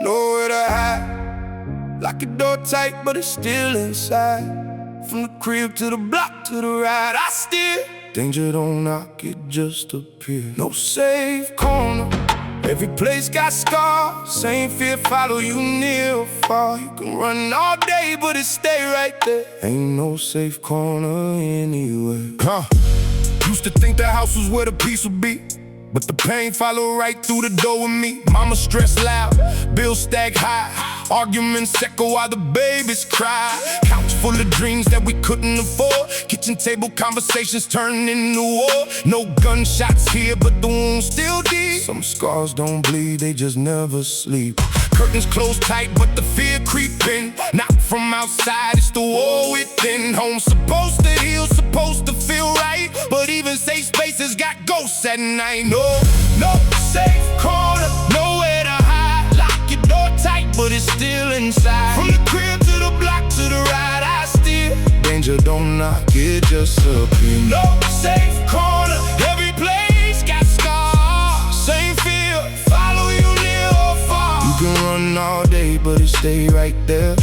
Nowhere to hide. Lock your door tight, but it's still inside. From the crib to the block to the ride, I steer. Danger don't knock, it just appears. No safe corner, every place got scars. Same fear follow you near or far. You can run all day, but it stay right there. Ain't no safe corner anywhere. Used to think the house was where the peace would be, but the pain followed right through the door with me. Mama stressed loud, bills stack high, arguments echo while the babies cry. Couch full of dreams that we couldn't afford, kitchen table conversations turning into war. No gunshots here, but the wounds still deep. Some scars don't bleed, they just never sleep. Curtains closed tight, but the fear creeping. Not from outside, it's the war within. Home supposed to heal, supposed to feel right, but even safe spaces got ghosts at night. No safe corner, nowhere to hide. Lock your door tight, but it's still inside. From the crib to the block to the ride, I steer. Danger don't knock, it just appears. No safe corner, every place got scars. Same fear, follow you near or far. You can run all day, but it stay right there.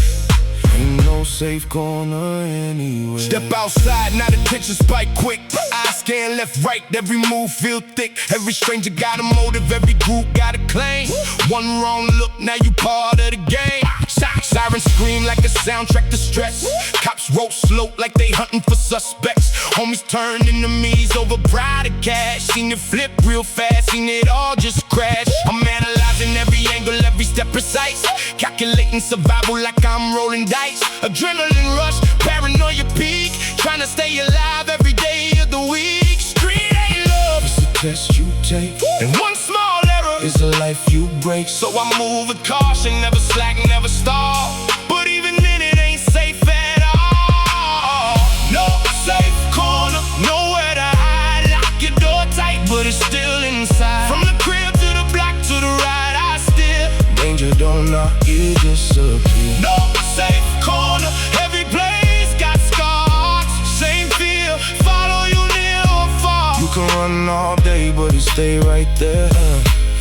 Ain't no safe corner anywhere. Step outside, now the tension spike quick. Eyes scan left, right, every move feel thick. Every stranger got a motive, every group got a claim. One wrong look, now you part of the game. Sirens scream like a soundtrack to stress. Cops roll slow like they hunting for suspects. Homies turn enemies over pride of cash. Seen it flip real fast, seen it all just crash. I'm analyzing every angle, every step precise. Calculating survival like I'm rolling dice. Adrenaline rush, paranoia peak. Trying to stay alive every day of the week. Street ain't love, it's a test you take, and one small error is a life you break. So I move with caution, never slack, never stall. But even then it ain't safe at all. No safe corner, nowhere to hide. Lock your door tight, but it's still inside. From the crib to the block to the ride, I steer. Danger don't knock, it just appears. No safe corner, every place got scars. Same fear, follow you near or far. You can run all day, but it stay right there.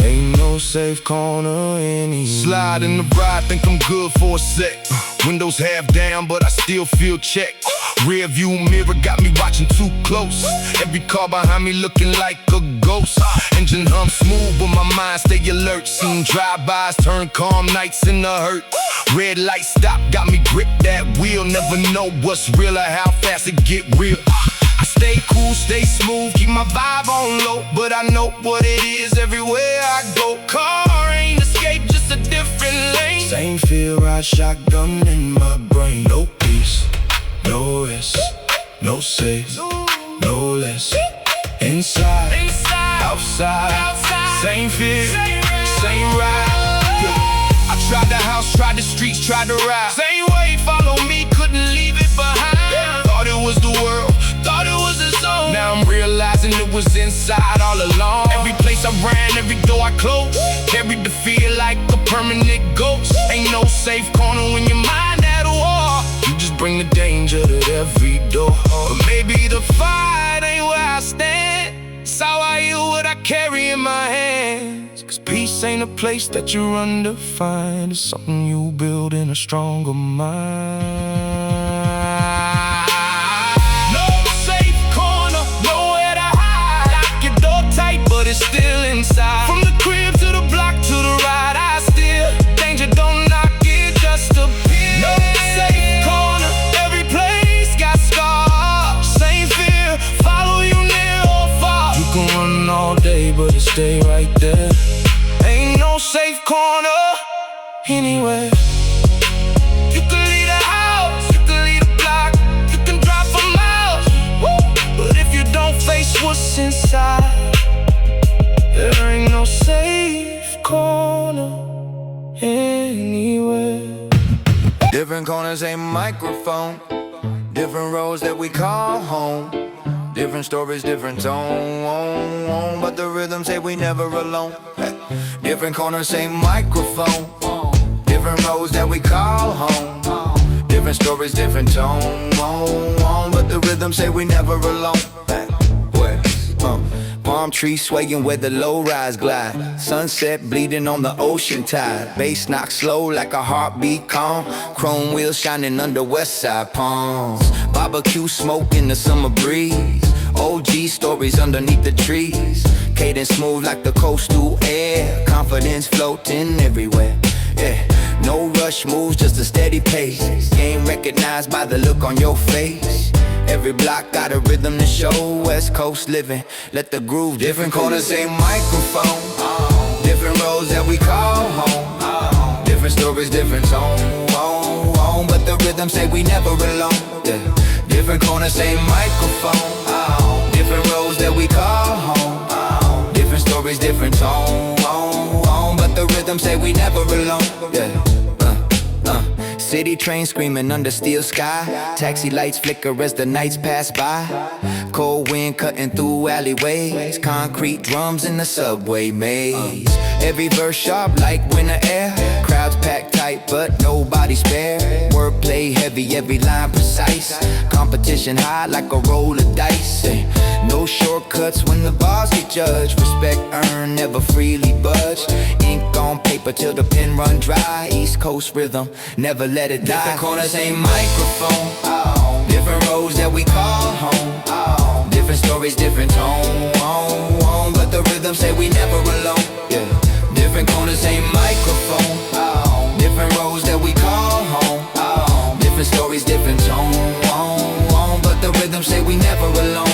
Ain't no safe corner anywhere. Slide in the ride, think I'm good for a sec. Windows half down, but I still feel checked. Rear view mirror got me watching too close. Every car behind me looking like a ghost. Engine hum smooth, but my mind stay alert. Seen drive-bys turn calm nights into hurt. Red light stop, got me grip that wheel. Never know what's real or how fast it get real. I stay cool, stay smooth, keep my vibe on low, but I know what it is everywhere I go. Car ain't escape, just a different lane. Same fear, I shotgun in my brain. No peace, no rest, no safe, no less. Inside, outside, same fear, same ride. I tried the house, tried the streets, tried the ride. Same way, follow me, couldn't leave it behind. Thought it was the world, thought it was the zone. Now I'm realizing it was inside all along. Every place I ran, every door I closed, carried the fear like a permanent ghost. Ain't no safe corner when your mind at war. You just bring the danger to every door. But maybe the fight ain't where I stand. It's how I heal what I carry in my hands. Cause peace ain't a place that you run to find. It's something you build in a stronger mind. But it's still inside. From the crib to the block to the ride, I steer. Danger don't knock, it just appears. No safe corner, every place got scars. Same fear, follow you near or far. You can run all day, but it stay right there. Ain't no safe corner anywhere. You can leave the house, you can leave the block, you can drive for miles. But if you don't face what's inside, there ain't no safe corner anywhere. Different corners, ain't microphone. Different roads that we call home. Different stories, different tone. But the rhythm say we never alone. Different corners, same microphone. Different roads that we call home. Different stories, different tone. But the rhythm say we never alone. Palm trees swaying where the lowriders glide. Sunset bleeding on the ocean tide. Bass knock slow like a heartbeat calm. Chrome wheels shining under west side palms. Barbecue smoke in the summer breeze. OG stories underneath the trees. Cadence smooth like the coastal air. Confidence floating everywhere. Yeah, no rush moves, just a steady pace. Game recognized by the look on your face. Every block got a rhythm to show. West Coast living, let the groove. Different corners, same microphone. Different roads that we call home. Different stories, different tone. But the rhythm say we never alone. Yeah. Different corners, same microphone. Different roads that we call home. Different stories, different tone. But the rhythm say we never alone. Yeah. City train screaming under steel sky. Taxi lights flicker as the nights pass by. Cold wind cutting through alleyways. Concrete drums in the subway maze. Every verse sharp like winter air. Crowds packed tight but nobody spare. Wordplay heavy, every line precise. Competition high like a roll of dice. No shortcuts when the bars get judged. Respect earned, never freely budged. Ink on paper till the pen run dry. East Coast rhythm, never let it die. Different corners, same microphone. Different roads that we call home. Different stories, different tone. But the rhythm say we never alone. Yeah. Different corners, same microphone. Different roads that we call home. Different stories, different tone. But the rhythm say we never alone.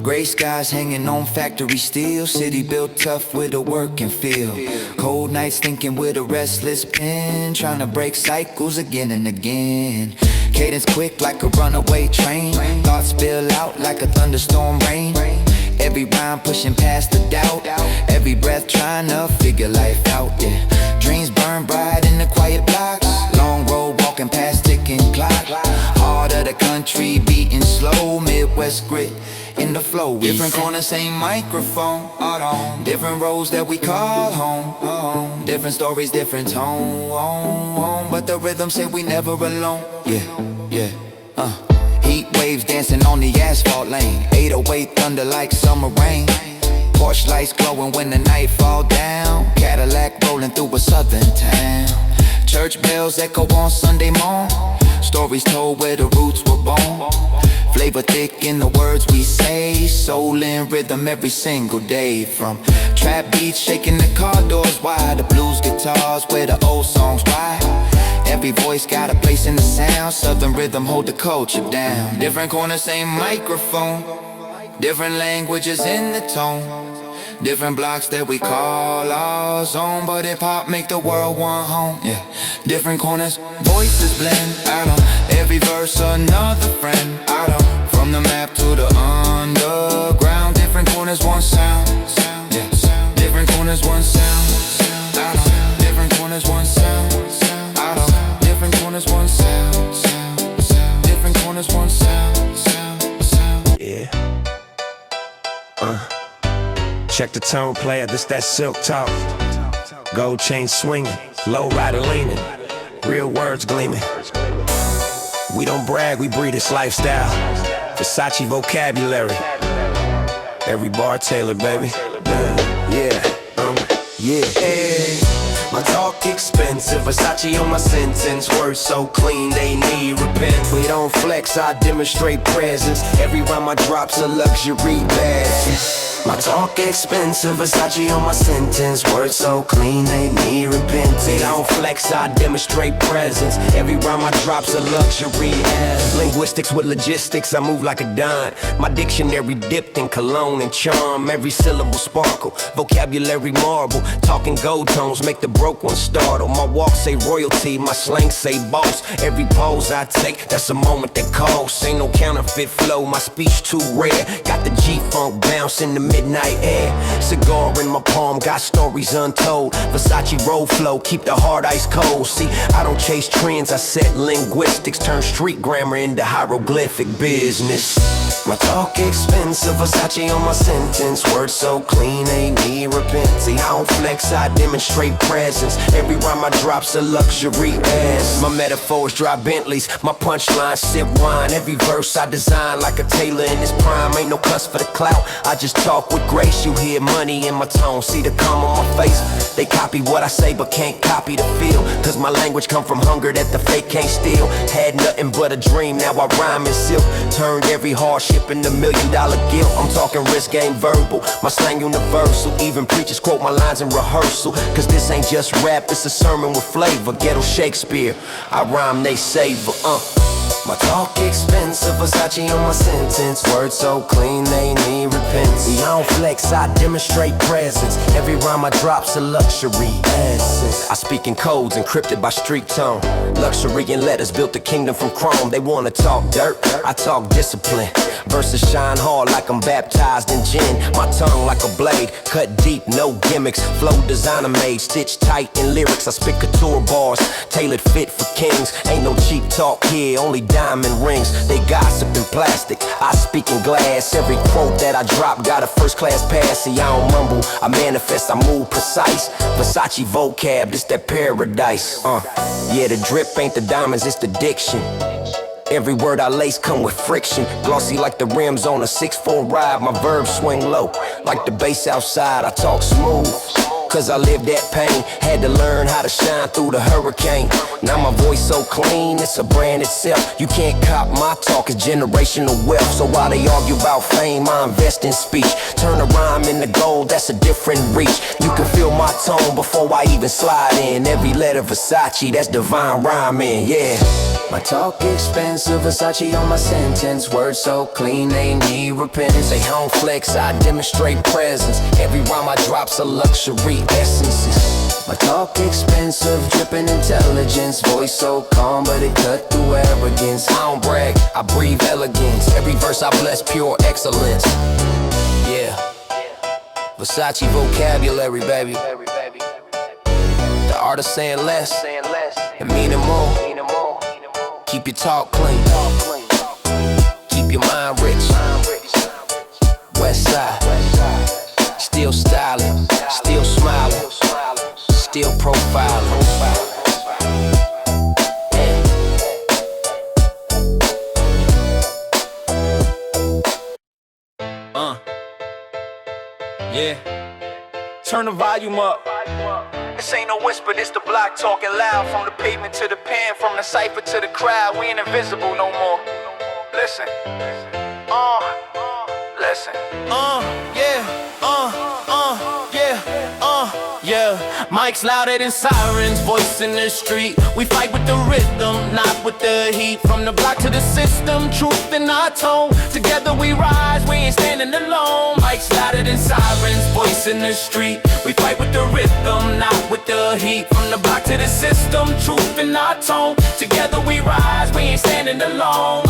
Gray skies hanging on factory steel. City built tough with a working feel. Cold nights thinking with a restless pen. Trying to break cycles again and again. Cadence quick like a runaway train. Thoughts spill out like a thunderstorm rain. Every rhyme pushing past the doubt. Every breath trying to figure life out, yeah. Dreams burn bright in the quiet blocks. Long road walking past ticking clock. Heart of the country beating slow. Midwest grit in the flow. Different corners, same microphone. Different roads that we call home. Different stories, different tone. But the rhythm say we never alone. Yeah. Heat waves dancing on the asphalt lane. 808 thunder like summer rain. Porch lights glowing when the night fall down. Cadillac rolling through a southern town. Church bells echo on Sunday morn. Stories told where the roots were born. Flavor thick in the words we say. Soul in rhythm every single day. From trap beats shaking the car doors wide. The blues guitars where the old songs ride. Every voice got a place in the sound. Southern rhythm hold the culture down. Different corners, same microphone. Different languages in the tone. Different blocks that we call our zone. But hip-hop make the world one home. Yeah. Different corners, voices blend. Every verse another friend. From the map to the underground. Different corners, one sound. Yeah. Different corners, one sound. Different corners, one sound. Different corners, one sound. Different corners, one sound. Yeah. Check the tone, player, this that silk talk. Gold chain swinging, low rider leaning, real words gleaming. We don't brag, we breed this lifestyle. Versace vocabulary, every bar tailored, baby. Yeah. Hey, my talk expensive, Versace on my sentence. Words so clean, they need repent. We don't flex, I demonstrate presence. Every rhyme I drop's a luxury bag. My talk expensive, Versace on my sentence. Words so clean, they need repentance. They don't flex, I demonstrate presence. Every rhyme I drop's a luxury. Linguistics with logistics, I move like a dime. My dictionary dipped in cologne and charm. Every syllable sparkle, vocabulary marble. Talking gold tones make the broke one startle. My walk say royalty, my slang say boss. Every pose I take, that's a moment that calls. Ain't no counterfeit flow, my speech too rare. Got the G-funk bounce in the midnight air. Cigar in my palm, got stories untold. Versace roll flow, keep the heart ice cold. See, I don't chase trends, I set linguistics. Turn street grammar into hieroglyphic business. My talk expensive, Versace on my sentence. Words so clean, they need repentance. See, I don't flex, I demonstrate presence. Every rhyme I drop's a luxury ass. My metaphors drive Bentleys, my punchlines sip wine. Every verse I design like a tailor in his prime. Ain't no cuss for the clout, I just talk with grace. You hear money in my tone, see the calm on my face. They copy what I say but can't copy the feel, cause my language come from hunger that the fake can't steal. Had nothing but a dream, now I rhyme in silk. Turned every hardship into $1 million guilt. I'm talking risk game verbal, my slang universal. Even preachers quote my lines in rehearsal, cause this ain't just rap, it's a sermon with flavor. Ghetto Shakespeare, I rhyme, they savor, My talk expensive, Versace on my sentence. Words so clean, they need repentance. See, I don't flex, I demonstrate presence. Every rhyme I drop's a luxury essence. I speak in codes encrypted by street tone. Luxury in letters, built the kingdom from chrome. They wanna talk dirt, I talk discipline. Verses shine hard like I'm baptized in gin. My tongue like a blade, cut deep, no gimmicks. Flow designer made, stitched tight in lyrics. I spit couture bars, tailored fit for kings. Ain't no cheap talk here, only diamond rings. They gossip in plastic, I speak in glass. Every quote that I drop got a first class pass. See, I don't mumble, I manifest, I move precise. Versace vocab, this that paradise. Yeah, the drip ain't the diamonds, it's the diction. Every word I lace come with friction. Glossy like the rims on a 6'4" ride. My verbs swing low, like the bass outside. I talk smooth, cause I lived that pain. Had to learn how to shine through the hurricane. Now my voice so clean, it's a brand itself. You can't cop my talk, it's generational wealth. So while they argue about fame, I invest in speech. Turn a rhyme into gold, that's a different reach. You can feel my tone before I even slide in. Every letter Versace, that's divine rhyming, yeah. My talk expensive, Versace on my sentence. Words so clean, they need repentance. They home flex, I demonstrate presence. Every rhyme I drop's a luxury essences. My talk expensive, dripping intelligence. Voice so calm, but it cut through arrogance. I don't brag, I breathe elegance. Every verse I bless pure excellence. Yeah, Versace vocabulary, baby. The art of saying less and meaning more. Keep your talk clean, keep your mind rich. West side, still styling, still smiling, still profiling. Yeah. Turn the volume up. This ain't no whisper, this the block talking loud. From the pavement to the pen, from the cypher to the crowd. We ain't invisible no more. Listen. Listen. Yeah. Mics louder than sirens, voice in the street. We fight with the rhythm, not with the heat. From the block to the system, truth in our tone. Together we rise, we ain't standing alone. Mics louder than sirens, voice in the street. We fight with the rhythm, not with the heat. From the block to the system, truth in our tone. Together we rise, we ain't standing alone.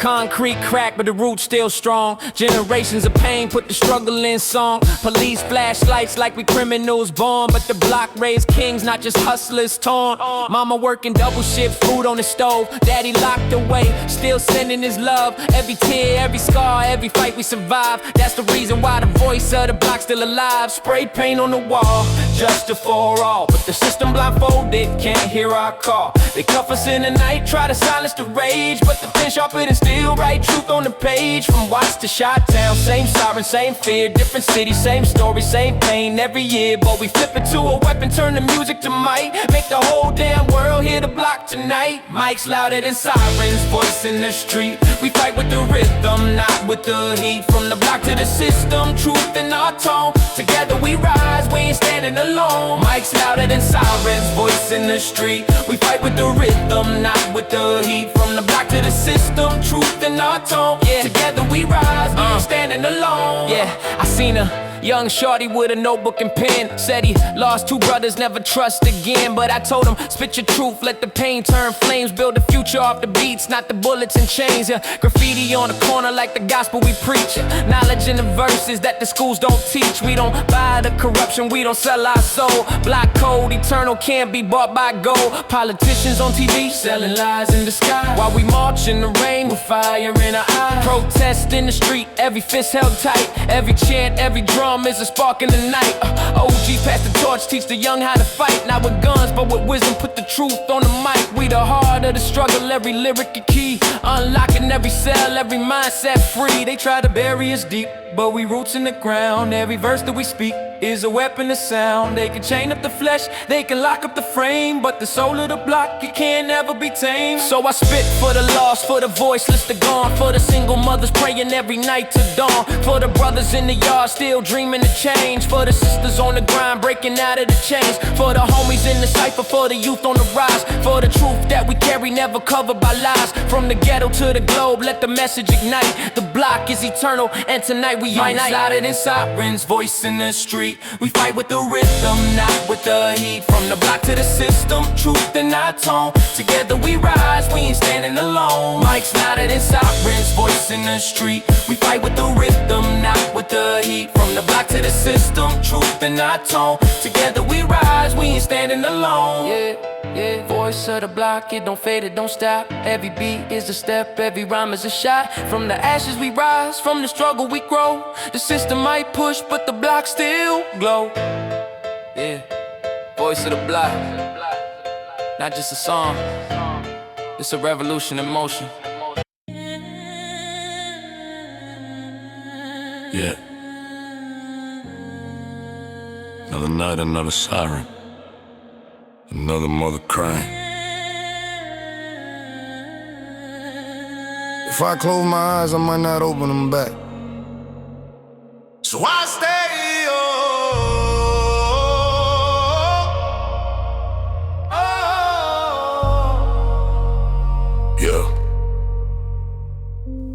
Concrete crack, but the roots still strong. Generations of pain, put the struggle in song. Police flashlights like we criminals born, but the block raised kings, not just hustlers torn. Mama working double shift, food on the stove. Daddy locked away, still sending his love. Every tear, every scar, every fight we survive. That's the reason why the voice of the block still alive. Spray paint on the wall, justice for all. But the system blindfolded, can't hear our call. They cuff us in the night, try to silence the rage. But the pen sharper than steel, write truth on the page. From Watts to Chi-Town, same siren, same fear. Different cities, same story, same pain every year. But we flip it to a weapon, turn the music to might. Make the whole damn world hear the block tonight. Mics louder than sirens, voice in the street. We fight with the rhythm, not with the heat. From the block to the system, truth in our tone. Together we rise, we ain't standing alone. Mics louder than sirens, voice in the street. We fight with the rhythm, not with the heat. From the block to the system, truth in our tone. Yeah. Together we rise, we ain't standing alone. Yeah, I seen a young shorty with a notebook and pen. Said he lost two brothers, never trust again. But I told him, spit your truth, let the pain turn flames. Build a future off the beats, not the bullets and chains. Yeah. Graffiti on the corner like the gospel we preach. Knowledge in the verses that the schools don't teach. We don't buy the corruption, we don't sell our soul. Block code, eternal, can't be bought by gold. Politicians on TV, selling lies in the sky. While we march in the rain with fire in our eyes. Protest in the street, every fist held tight. Every chant, every drum is a spark in the night. OG OG passed the torch, teach the young how to fight. Not with guns, but with wisdom, put the truth on the mic. We the heart of the struggle, every lyric a key. Unlocking every cell, every mindset free. They try to bury us deep, but we roots in the ground. Every verse that we speak is a weapon of sound. They can chain up the flesh, they can lock up the frame, but the soul of the block, it can never be tamed. So I spit for the lost, for the voiceless, the gone, for the single mothers praying every night to dawn, for the brothers in the yard still dreaming to change, for the sisters on the grind breaking out of the chains, for the homies in the cypher, for the youth on the rise, for the truth that we carry never covered by lies. From the ghetto to the globe, let the message ignite. The block is eternal, and tonight we unite. Mics louder than sirens, voice in the street. We fight with the rhythm, not with the heat. From the block to the system, truth in our tone. Together we rise, we ain't standing alone. Mics louder than sirens, voice in the street. We fight with the rhythm, not with the heat. From the block to the system, truth in our tone. Together we rise, we ain't standing alone. Yeah, voice of the block, it don't fade, it don't stop. Every beat is a step, every rhyme is a shot. From the ashes we rise, from the struggle we grow. The system might push, but the block still glow. Yeah, voice of the block, not just a song, it's a revolution in motion. Yeah. Another night, another siren. Another mother crying. If I close my eyes, I might not open them back. So I stay,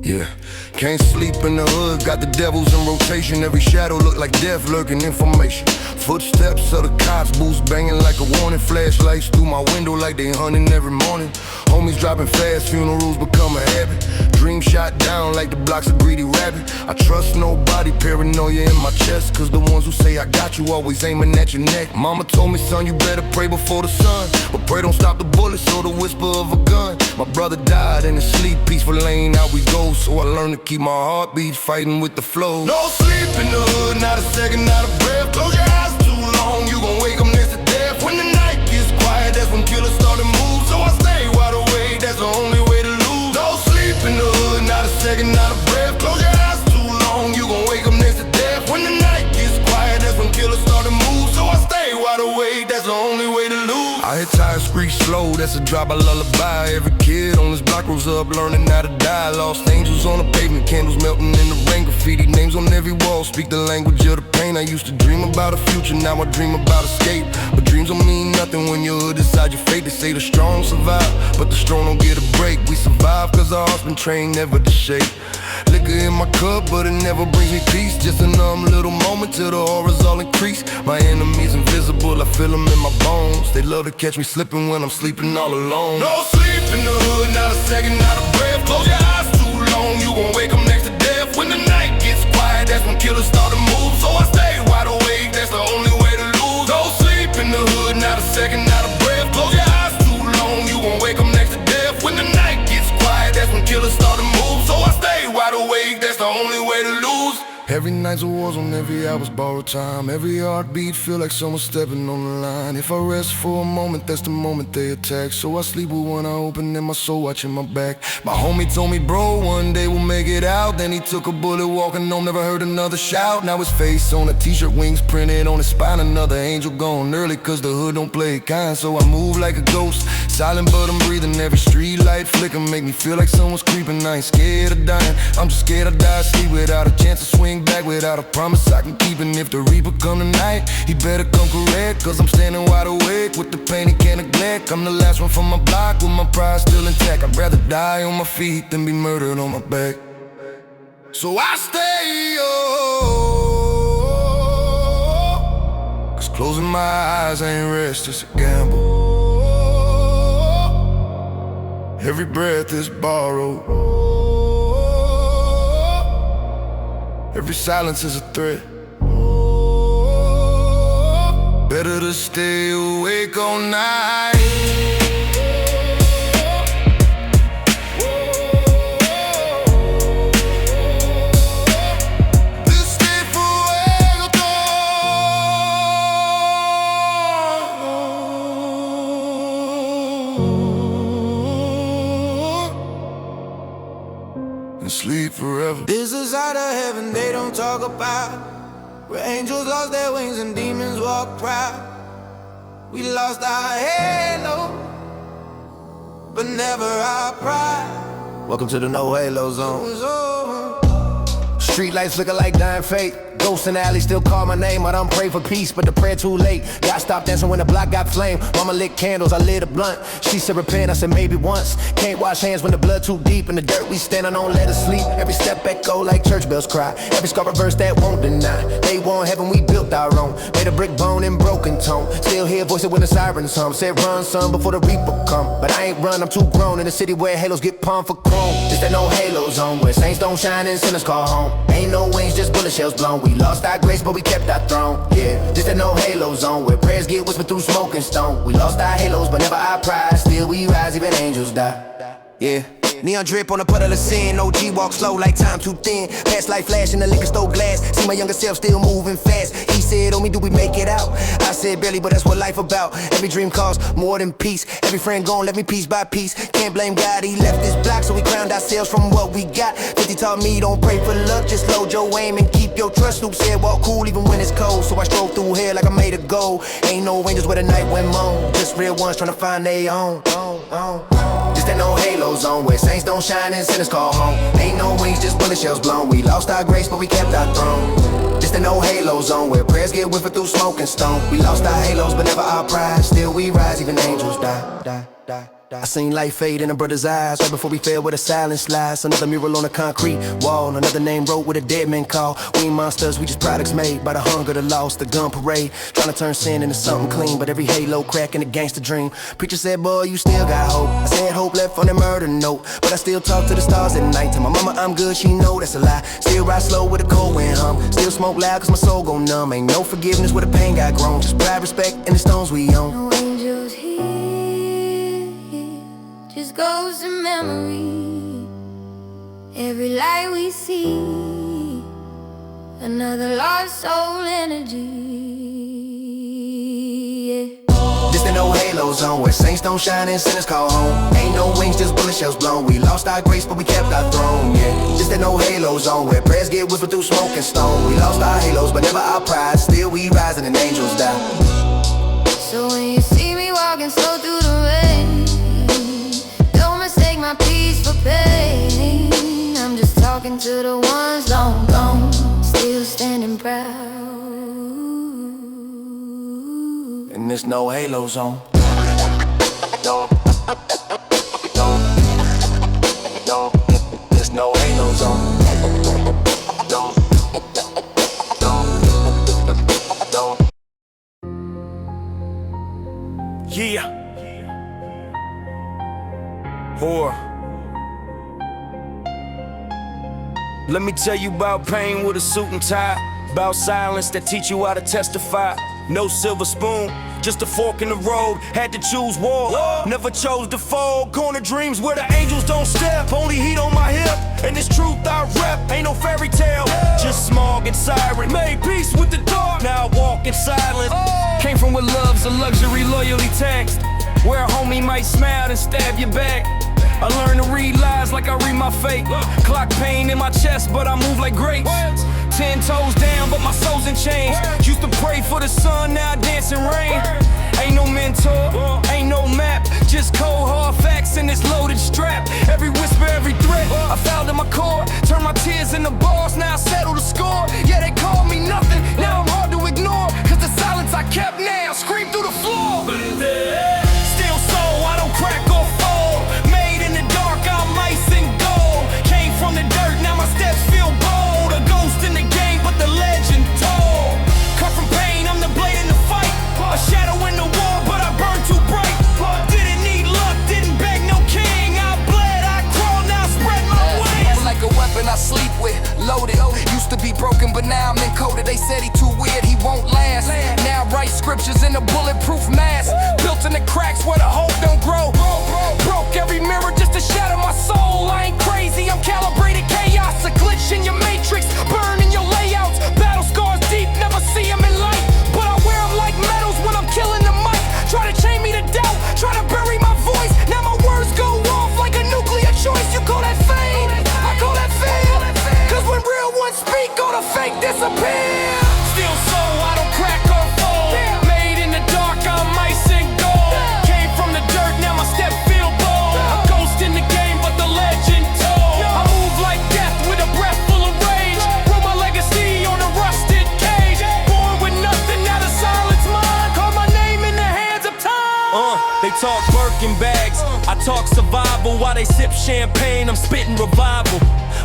yeah. Can't sleep in the hood, got the devils in rotation. Every shadow look like death lurking information. Footsteps of the cops, boots banging like a warning. Flashlights through my window like they hunting every morning. Homies dropping fast, funerals become a habit. Dream shot down like the blocks of greedy rabbit. I trust nobody, paranoia in my chest, cause the ones who say I got you always aiming at your neck. Mama told me, son, you better pray before the sun, but pray don't stop the bullets or the whisper of a gun. My brother died in his sleep, peaceful lane, how we go. So I learned to keep my heartbeat fighting with the flow. No sleep in the hood, not a second, not a breath. Close your eyes too long, you gon' wake up next to death. When the night gets quiet, that's when killers start to move. So I stay wide awake, that's the only way to lose. No sleep in the hood, not a second, not a breath. Close your eyes too long, you gon' wake up next to death. When the night gets quiet, that's when killers start to move. So I stay wide awake, that's the only way to lose. I hit tires, screech slow, that's a drop, a lullaby. Every kid on this block grows up learning how to die. Lost angels on the pavement, candles melting in the rain. Graffiti names on every wall, speak the language of the pain. I used to dream about a future, now I dream about escape. But dreams don't mean nothing when your hood decide your fate. They say the strong survive, but the strong don't get a break. We survive cause our hearts been trained never to shake. Liquor in my cup, but it never brings me peace. Just a numb little moment till the horrors all increase. My enemies invisible, I feel them in my bones. They love to catch me slipping when I'm sleeping all alone. No sleep in the hood, not a second, not a breath. Close your eyes too long, you gon' wake up next to death. When the night gets quiet, that's when killers start to move. So I stay wide awake, that's the only way to lose. No sleep in the hood, not a second, not a breath. Close your eyes too long, you gon' wake up next to death. When the night gets quiet, that's when killers start to move. So I stay wide awake, that's the only way to lose. Every night's a war zone, every hour's borrowed time. Every heartbeat feel like someone stepping on the line. If I rest for a moment, that's the moment they attack. So I sleep with one eye open and my soul watching my back. My homie told me, bro, one day we'll make it out. Then he took a bullet walking home, never heard another shout. Now his face on a t-shirt, wings printed on his spine. Another angel gone early cause the hood don't play it kind. So I move like a ghost, silent but I'm breathing. Every street light flicker make me feel like someone's creeping. I ain't scared of dying, I'm just scared I die asleep without a chance to swing back, without a promise I can keep. And if the reaper come tonight, he better come correct, cause I'm standing wide awake with the pain he can't neglect. I'm the last one from my block with my pride still intact. I'd rather die on my feet than be murdered on my back. So I stay cause closing my eyes ain't rest, it's a gamble. Every breath is borrowed, every silence is a threat. Better to stay awake all night. To stay for be forever. This is out of heaven they don't talk about, where angels lost their wings and demons walk proud. We lost our halo, but never our pride. Welcome to the no halo zone. Street lights looking like dying fate. Ghosts in the alley still call my name. I done pray for peace, but the prayer too late. God stopped dancing when the block got flame. Mama lit candles, I lit a blunt. She said repent, I said maybe once. Can't wash hands when the blood too deep. In the dirt we standing on, let us sleep. Every step echo like church bells cry. Every scar reverse that won't deny. They want heaven, we built our own. Made a brick bone in broken tone. Still hear voices when the sirens hum. Said run son before the reaper come. But I ain't run, I'm too grown. In the city where halos get pawned for chrome. This that no halo zone, where saints don't shine and sinners call home. Ain't no wings, just bullet shells blown. We lost our grace, but we kept our throne. Yeah, this that no halo zone, where prayers get whispered through smoke and stone. We lost our halos, but never our pride. Still we rise, even angels die. Yeah. Neon drip on a puddle of sin. OG walk slow like time too thin. Past life flash in the liquor store glass. See my younger self still moving fast. He said, oh me, do we make it out? I said, barely, but that's what life about. Every dream costs more than peace. Every friend gone, left me piece by piece. Can't blame God, he left this block, so we crowned ourselves from what we got. 50 taught me, don't pray for luck, just load your aim and keep your trust. Snoop said, walk cool even when it's cold. So I strove through here like I made a goal. Ain't no angels where the night went moan. Just real ones trying to find their own. This that no halo zone, where saints don't shine and sinners call home. Ain't no wings, just bullet shells blown. We lost our grace, but we kept our throne. This that no halo zone, where prayers get whispered through smoke and stone. We lost our halos, but never our pride. Still we rise, even angels die. I seen light fade in a brother's eyes right before we fell with a silent slice. Another mural on a concrete wall, another name wrote with a dead man call. We ain't monsters, we just products made by the hunger, the lost, the gun parade. Trying to turn sin into something clean, but every halo crack in a gangster dream. Preacher said, boy, you still got hope. I said hope left on that murder note, but I still talk to the stars at night. Tell my mama I'm good, she know that's a lie. Still ride slow with a cold wind hum. Still smoke loud cause my soul go numb. Ain't no forgiveness where the pain got grown. Just pride, respect, and the stones we own. No angels here, just ghosts in memory. Every light we see, another lost soul energy. This that no halo zone, where saints don't shine and sinners call home. Ain't no wings, just bullet shells blown. We lost our grace, but we kept our throne. Yeah, this that no halo zone, where prayers get whispered through smoke and stone. We lost our halos, but never our pride. Still we rise and angels die. So when you see me walking slow through the rain, don't mistake my peace for pain. I'm just talking to the ones long gone, still standing proud. And there's no halo zone. There's no halo zone. Yeah. Whore. Let me tell you about pain with a suit and tie. About silence that teach you how to testify. No silver spoon, just a fork in the road. Had to choose war, never chose to fold. Corner dreams where the angels don't step. Only heat on my hip, and this truth I rep. Ain't no fairy tale, just smog and siren. Made peace with the dark, now I walk in silence. Came from where love's a luxury, loyalty taxed. Where a homie might smile and stab your back. I learned to read lies like I read my fate. Clock pain in my chest, but I move like grapes. 10 toes down, but my soul's in chains. Used to pray for the sun, now I dance in rain. Ain't no mentor, ain't no map, just cold hard facts in this loaded strap. Every whisper, every threat, I fouled to my core. Turned my tears into bars, now I settle the score. Yeah, they called me nothing, now I'm hard to ignore. Cause the silence I kept now scream through the floor. Still so, I don't crack or fall. Made in the dark, I'm ice and gold. Came from the dirt, now my steps feel bold. A ghost in the game, but the legend told. Cut from pain, I'm the blade in the fight. A shadow in the war, but I burned too bright. Didn't need luck, didn't beg no king. I bled, I crawled, now I spread my wings. Like a weapon I sleep with, loaded. Used to be broken, but now I'm encoded. They said he too weird, he won't last. Now I write scriptures in a bulletproof mask. Built in the cracks where the hope don't grow. Broke every mirror just to shatter my soul. I ain't crazy, I'm calibrated chaos. A glitch in your matrix, burn in your layouts. Battle scars deep, never see them in light. But I wear them like medals when I'm killing the mic. Try to chain me to doubt, try to bury my voice. Now my words go off like a nuclear choice. You call that fame, I call that fail. They talk Birkin bags, I talk survival. While they sip champagne, I'm spitting revival.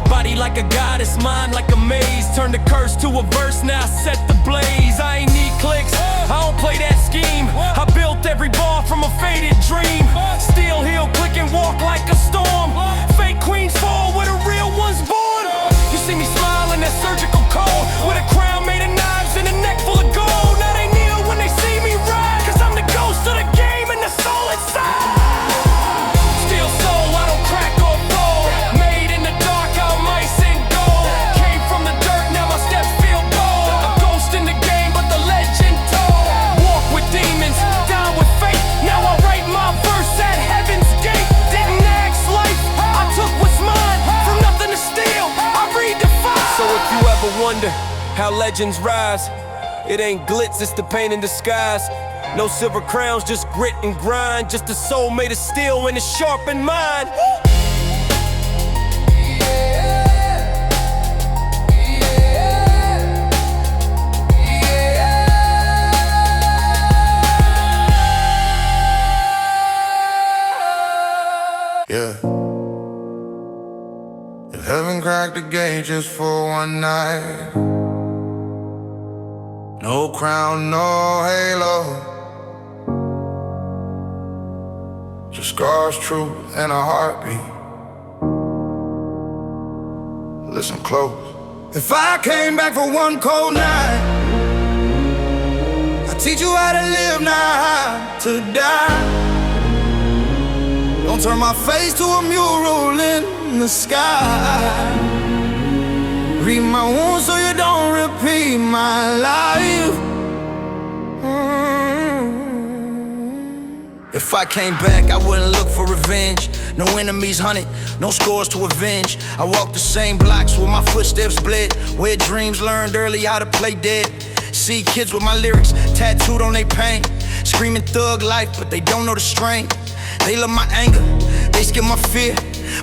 Body like a goddess, mind like a maze. Turn the curse to a verse, now I set the blaze. I ain't need clicks, I don't play that scheme. I built every bar from a faded dream. Steel heel, click and walk like a storm. Fake queens fall where the real ones born. You see me smiling, that surgical cold, with a crown made of knives and a neck full of gold. Now they kneel when they see me ride, cause I'm the ghost of the game and the soul inside. Still soul, I don't crack or fold. Made in the dark, I'm ice and gold. Came from the dirt, now my steps feel bold. A ghost in the game, but the legend told. Walk with demons, down with fate. Now I write my verse at heaven's gate. Didn't ask life, I took what's mine. From nothing to steal, I redefine. So if you ever wonder how legends rise, it ain't glitz, it's the pain in disguise. No silver crowns, just grit and grind. Just a soul made of steel and a sharpened mind. Yeah. If heaven cracked the gate just for one night, no crown, no halo, just scars, truth, and a heartbeat. Listen close. If I came back for one cold night, I'd teach you how to live, not how to die. Don't turn my face to a mural in the sky. Read my wounds so you don't repeat my life. If I came back, I wouldn't look for revenge. No enemies hunted, no scores to avenge. I walk the same blocks where my footsteps bled, where dreams learned early how to play dead. See kids with my lyrics tattooed on their pain, screaming thug life, but they don't know the strain. They love my anger, they skip my fear.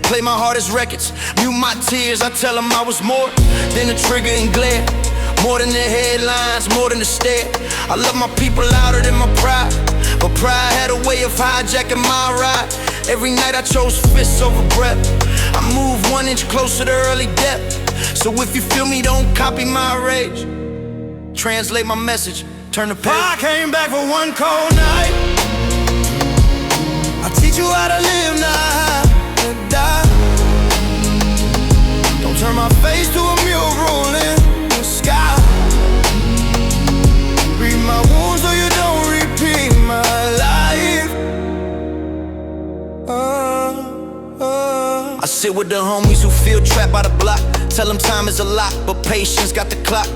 Play my hardest records, mute my tears. I tell them I was more than a trigger and glare, more than the headlines, more than the stare. I love my people louder than my pride, but pride had a way of hijacking my ride. Every night I chose fists over breath. I move 1 inch closer to early death. So if you feel me, don't copy my rage. Translate my message, turn the page. I came back for one cold night, I'll teach you how to live, not how to die. Don't turn my face to a mural in the sky. Read my wounds so you don't repeat my life. I sit with the homies who feel trapped by the block. Tell them time is a lot, but patience got the clock.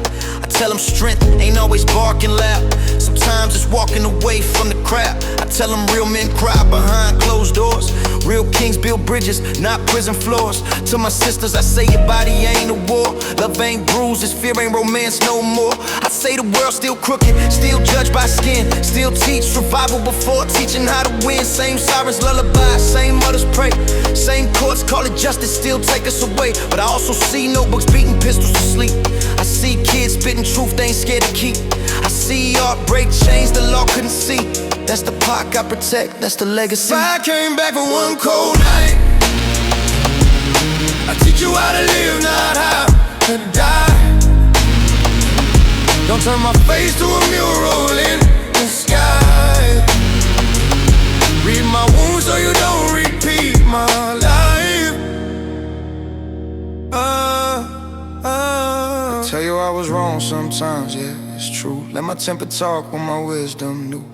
I tell them strength ain't always barking loud. Sometimes it's walking away from the crowd. I tell them real men cry behind closed doors. Real kings build bridges, not prison floors. To my sisters, I say your body ain't a war. Love ain't bruises, fear ain't romance no more. I say the world's still crooked, still judged by skin. Still teach survival before teaching how to win. Same sirens lullaby, same mothers pray. Same courts call it justice, still take us away. But I also see notebooks beating pistols to sleep. I see kids spitting truth they ain't scared to keep. I see art break chains the law couldn't see. That's the park I protect, that's the legacy. If I came back for one cold night, I teach you how to live, not how to die. Don't turn my face to a mural in the sky. Read my wounds so you don't repeat my life. I tell you I was wrong sometimes, yeah, it's true. Let my temper talk when my wisdom knew.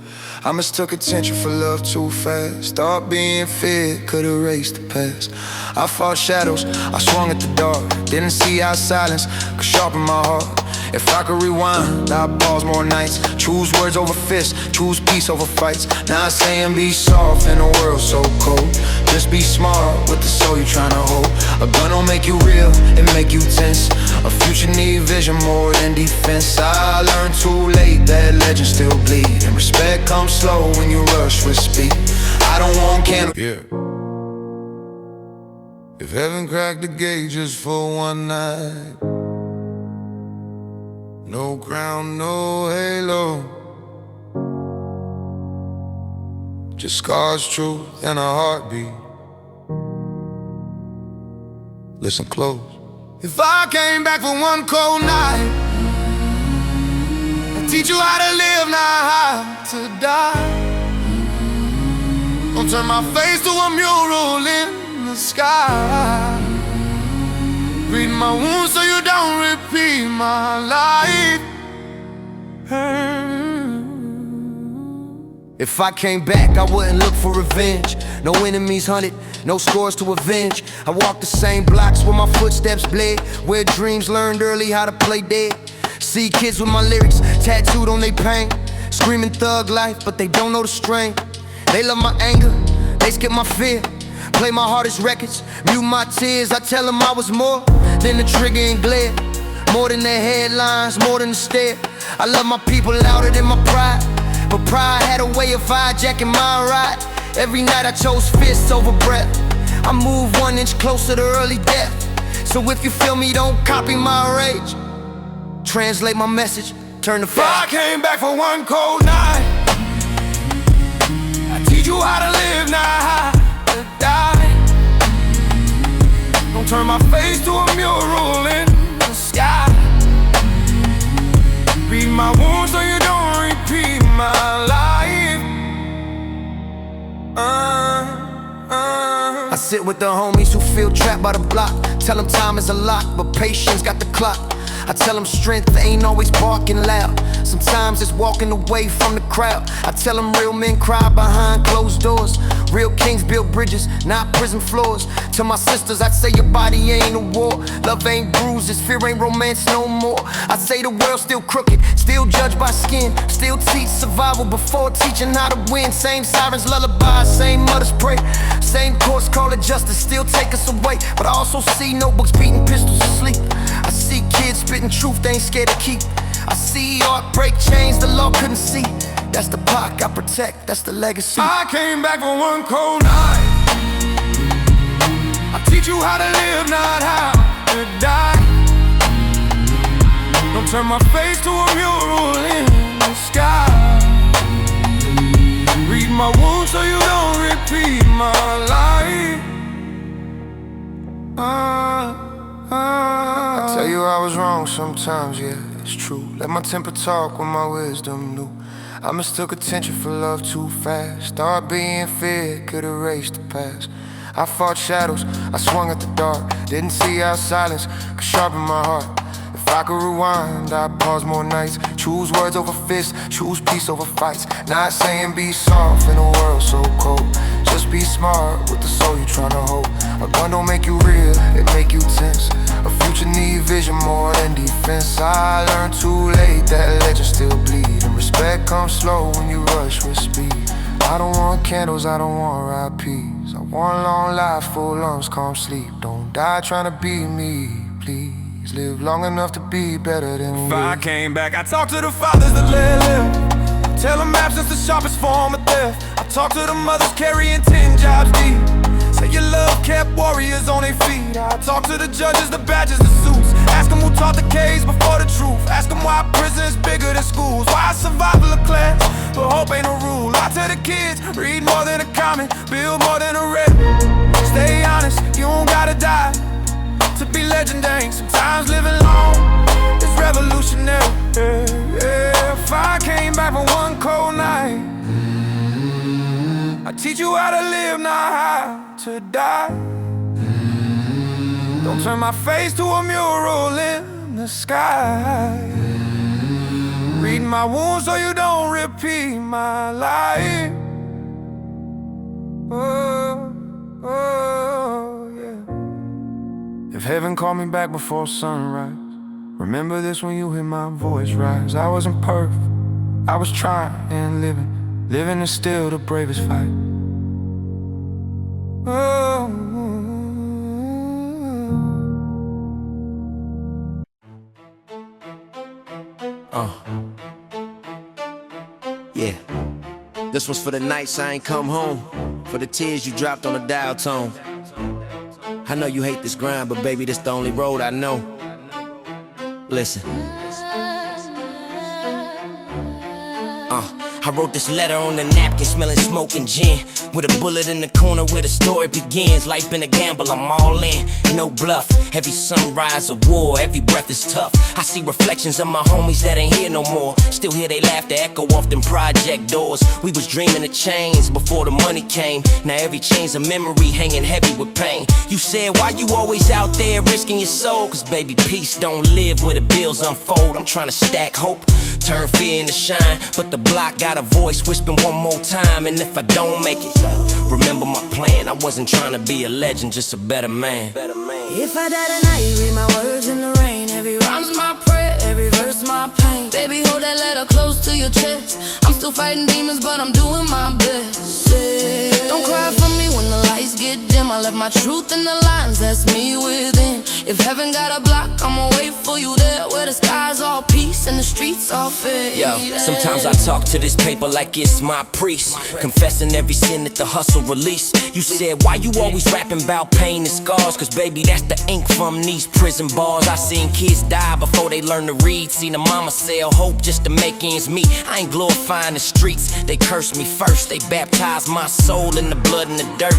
I mistook attention for love too fast. Thought being feared could erase the past. I fought shadows, I swung at the dark. Didn't see how silence could sharpen my heart. If I could rewind, I'd pause more nights. Choose words over fists, choose peace over fights. Not saying be soft in a world so cold. Just be smart with the soul you're trying to hold. A gun don't make you real, it make you tense. A future need vision more than defense. I learned too late that legends still bleed, and respect comes slow when you rush with speed. I don't want candle. Yeah. If heaven cracked the gate just for one night, no crown, no halo, just scars, truth, and a heartbeat. Listen close. If I came back for one cold night, I'd teach you how to live, not how to die. Don't turn my face to a mural in the sky. Read my wounds so you don't repeat my life. If I came back, I wouldn't look for revenge. No enemies hunted, no scores to avenge. I walk the same blocks where my footsteps bled, where dreams learned early how to play dead. See kids with my lyrics tattooed on their pain, screaming thug life, but they don't know the strain. They love my anger, they skip my fear. Play my hardest records, mute my tears. I tell them I was more than the trigger and glare, more than the headlines, more than the stare. I love my people louder than my pride, but pride had a way of hijacking my ride. Every night I chose fists over breath. I move 1 inch closer to early death. So if you feel me, don't copy my rage. Translate my message, turn the If I came back for one cold night, I teach you how to live, not how to die. Don't turn my face to a mural in the sky. Read my wounds so you don't repeat my life. I sit with the homies who feel trapped by the block. Tell them time is a lot, but patience got the clock. I tell them strength ain't always barking loud. Sometimes it's walking away from the crowd. I tell them real men cry behind closed doors. Real kings build bridges, not prison floors. To my sisters, I'd say your body ain't a war. Love ain't bruises, fear ain't romance no more. I say the world's still crooked, still judged by skin. Still teach survival before teaching how to win. Same sirens lullaby, same mothers pray. Same course call it justice, still take us away. But I also see notebooks beating pistols asleep. I see kids spitting truth they ain't scared to keep. I see art break chains the law couldn't see. That's the Pac I protect, that's the legacy. I came back for one cold night. I teach you how to live, not how to die. Don't turn my face to a mural in the sky. Read my wounds so you don't repeat my life. I tell you I was wrong sometimes, yeah, it's true. Let my temper talk when my wisdom knew. I mistook attention for love too fast. Thought being feared could erase the past. I fought shadows, I swung at the dark. Didn't see how silence could sharpen my heart. If I could rewind, I'd pause more nights. Choose words over fists, choose peace over fights. Not saying be soft in a world so cold. Just be smart with the soul you're trying to hold. A gun don't make you real, it make you tense. A future need vision more than defense. I learned too late that legends still bleed, and respect comes slow when you rush with speed. I don't want candles, I don't want RIPs. I want long life, full lungs, calm sleep. Don't die trying to be me, please. Live long enough to be better than me. If I came back, I talk to the fathers that live. Tell them absence the sharpest form of theft. I talk to the mothers carrying 10 jobs deep. Say your love kept warriors on their feet. I talk to the judges, the badges, the suits. Ask them who taught the K's before the truth. Ask them why prison is bigger than schools. Why survival of class, but hope ain't a rule. I tell the kids, read more than a comment, build more than a rep. Stay honest, you don't gotta die to be legendary. Sometimes living long is revolutionary. If I came back for one cold night, I teach you how to live, not how to die. Don't turn my face to a mural in the sky. Read my wounds so you don't repeat my life. Oh, oh, yeah. If heaven called me back before sunrise, remember this when you hear my voice rise. I wasn't perfect, I was trying and living. Living is still the bravest fight. Oh. Yeah. This was for the nights I ain't come home, for the tears you dropped on the dial tone. I know you hate this grind, but baby, this the only road I know. Listen. I wrote this letter on the napkin, smelling smoke and gin, with a bullet in the corner where the story begins. Life been a gamble, I'm all in, no bluff. Every sunrise a war, every breath is tough. I see reflections of my homies that ain't here no more. Still hear they laughter echo off them project doors. We was dreaming of chains before the money came. Now every chain's a memory hanging heavy with pain. You said, why you always out there risking your soul? Cause baby, peace don't live where the bills unfold. I'm trying to stack hope, turn fear into shine. But the block got a voice whispering one more time. And if I don't make it, remember my plan. I wasn't trying to be a legend, just a better man. If I die tonight, read my words in the rain. Every rhyme's my prayer, every verse my pain. Baby, hold that letter close to your chest. I'm still fighting demons, but I'm doing my best. Yeah. Don't cry for me when the lights get dim. I left my truth in the lines, that's me within. If heaven got a block, I'ma wait for you there, where the sky's all peace and the streets all fair. Yo, sometimes I talk to this paper like it's my priest, confessing every sin that the hustle release. You said, why you always rapping about pain and scars? Cause baby, that's the ink from these prison bars. I seen kids die before they learn to read. Seen a mama sell hope just to make ends meet. I ain't glorifying the streets, they cursed me first. They baptized my soul in the blood and the dirt.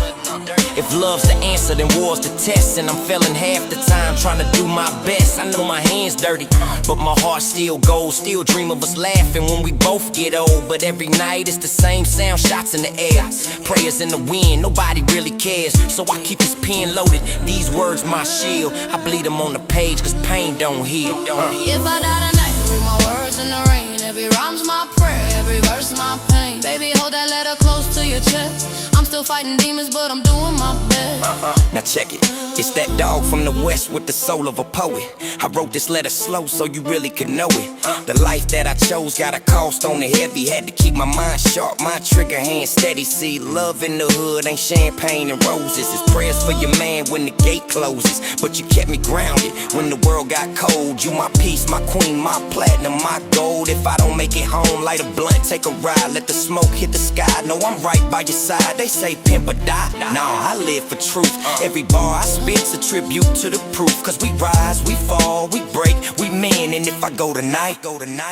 If love's the answer, then war's the test. And I'm failing half the time trying to do my best. I know my hands dirty, but my heart still goes. Still dream of us laughing when we both get old. But every night it's the same sound, shots in the air, prayers in the wind, nobody really cares. So I keep this pen loaded, these words my shield. I bleed them on the page cause pain don't heal. If I die tonight, read my words in the rain. Every rhyme's my prayer, every verse my pain. Baby, hold that letter close to your chest. I'm still fighting demons, but I'm doing my best. Now check it, it's that dog from the west with the soul of a poet. I wrote this letter slow so you really could know it. The life that I chose got a cost on the heavy. Had to keep my mind sharp, my trigger hand steady. See, love in the hood ain't champagne and roses. It's prayers for your man when the gate closes. But you kept me grounded when the world got cold. You my peace, my queen, my platinum, my gold. If I don't make it home, light a blunt, take a ride, let the smoke hit the sky. No, I'm right by your side. They say pimp or die. Nah, I live for truth. Every bar I spit's a tribute to the proof. Cause we rise, we fall, we break, we mend. And if I go tonight,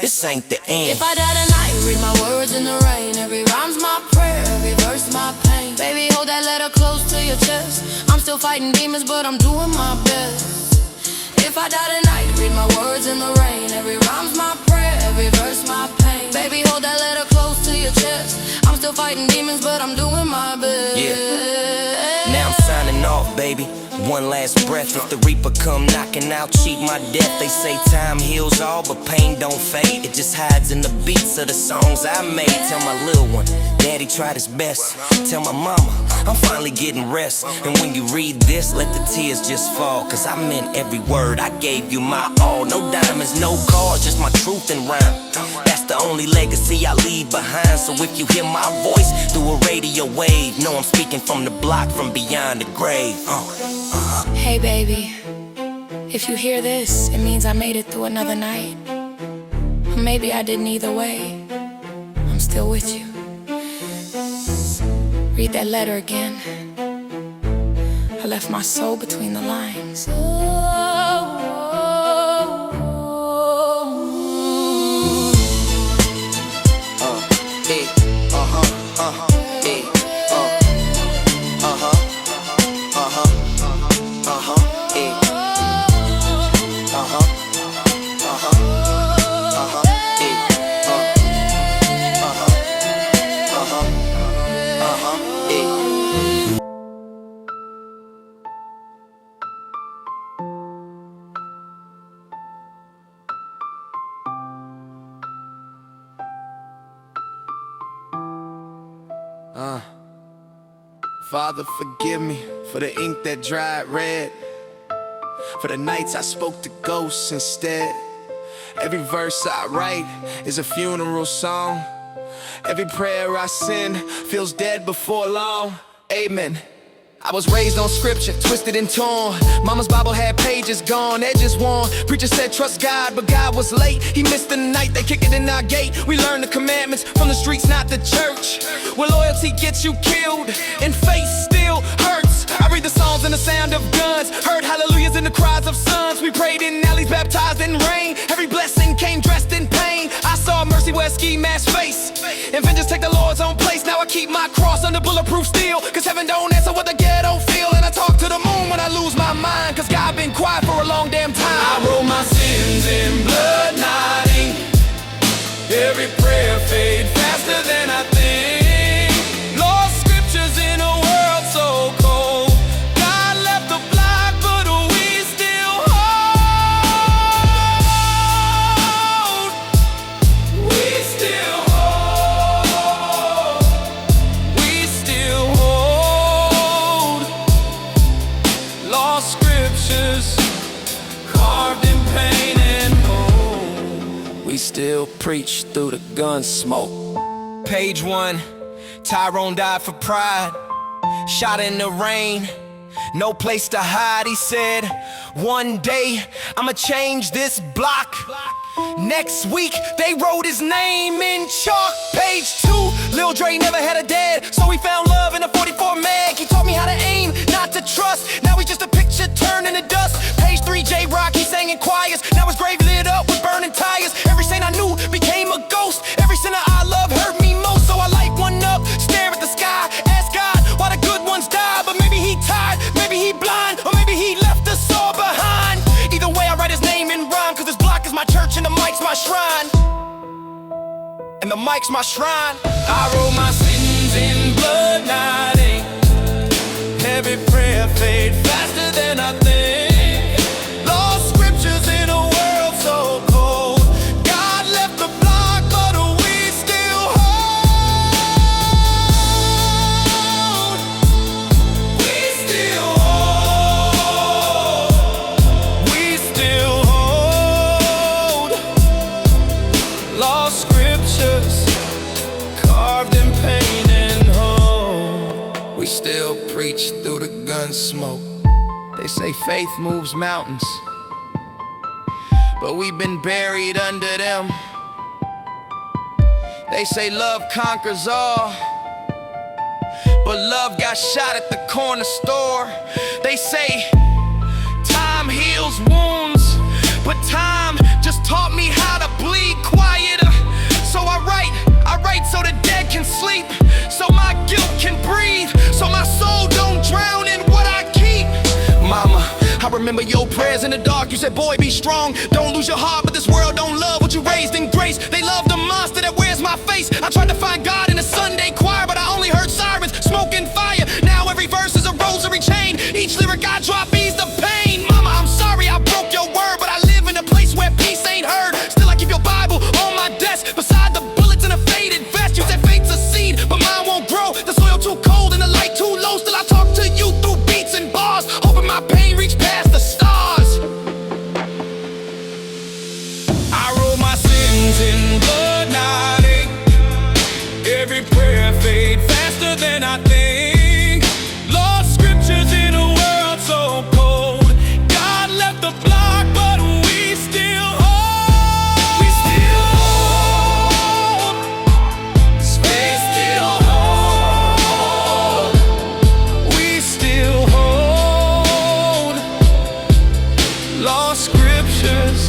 this ain't the end. If I die tonight, read my words in the rain. Every rhyme's my prayer, every verse my pain. Baby, hold that letter close to your chest. I'm still fighting demons, but I'm doing my best. If I die tonight, read my words in the rain. Every rhyme's my prayer, every verse my pain. Baby, hold that letter close to your chest. I'm still fighting demons, but I'm doing my best. Yeah. Now I'm signing off, baby. One last breath, if the reaper come knocking out, cheat my death. They say time heals all, but pain don't fade. It just hides in the beats of the songs I made. Tell my little one, daddy tried his best. Tell my mama, I'm finally getting rest. And when you read this, let the tears just fall. Cause I meant every word, I gave you my all. No diamonds, no cars, just my truth and rhyme. That's the only legacy I leave behind. So if you hear my voice through a radio wave, know I'm speaking from the block, from beyond the grave. Hey baby, if you hear this, it means I made it through another night. Or maybe I didn't either way. I'm still with you. Read that letter again. I left my soul between the lines. Father, forgive me for the ink that dried red, for the nights I spoke to ghosts instead. Every verse I write is a funeral song. Every prayer I send feels dead before long. Amen. I was raised on scripture, twisted and torn. Mama's Bible had pages gone, edges worn. Preacher said trust God, but God was late. He missed the night, they kicked it in our gate. We learned the commandments from the streets, not the church, where loyalty gets you killed and faith still hurts. I read the Psalms and the sound of guns, heard hallelujahs and the cries of sons. We prayed in alleys, baptized in rain. Every blessing came dressed in pain. I saw mercy where ski mask face. and vengeance take the Lord's own place. Now I keep my cross under bulletproof steel, cause heaven don't answer what the ghetto feel. And I talk to the moon when I lose my mind, cause God been quiet for a long damn time. I wrote my sins in blood, not ink. Every prayer fade faster than I think. Lost scriptures in a world so cold. God left the block, but we still hold. We still hold. We still hold. Lost scriptures carved in pain and hope. We still preach through the gun smoke. Page 1, Tyrone died for pride. Shot in the rain, no place to hide. He said, one day I'ma change this block. Next week they wrote his name in chalk. Page 2, Lil Dre never had a dad, so he found love in a 44 mag. He taught me how to aim, not to trust. Now he's just a picture turning to dust. Page 3, J-Rock, he sang in choirs. Now his grave lit up with burning tires. Every saint I knew became a ghost. Every sinner I love hurt me most. So I light one up, stare at the sky, ask God why the good ones die. But maybe he tired, maybe he blind, or maybe he left us all behind. Either way I write his name in rhyme, cause this block is my church and the mic's my shrine. And the mic's my shrine. I wrote my sins in blood, not ink. Every prayer fade faster than I think. Lost scriptures in a world so cold. God left the block, but we still hold. We still hold. We still hold. Lost scriptures carved in pain and hope. We still preach through the gun smoke. They say faith moves mountains, but we've been buried under them. They say love conquers all, but love got shot at the corner store. They say time heals wounds, but time just taught me how to bleed quieter. So I write so the dead can sleep, so my guilt can breathe, so my soul don't drown in what I keep. Mama, I remember your prayers in the dark. You said, boy, be strong, don't lose your heart. But this world don't love what you raised in grace. They love the monster that wears my face. I tried to find God in a Sunday choir, but I only heard sirens, smoke and fire. Now every verse is a rosary chain. Each lyric I drop ease the pain. Mama, I'm sorry I broke your word, but I live in a place where peace ain't heard. Still I keep your Bible on my desk, beside the bullets in a faded vest. You said faith's a seed, but mine won't grow. The soil too cold and the light too low. Still I talk to you through beats and bars, hoping my pain reach past the stars. I wrote my sins in blood, not ink. Every prayer fade faster than I think. Lost scriptures in a world so cold. God left the block, but we still hold. We still hold. We still hold. We still hold. Lost scriptures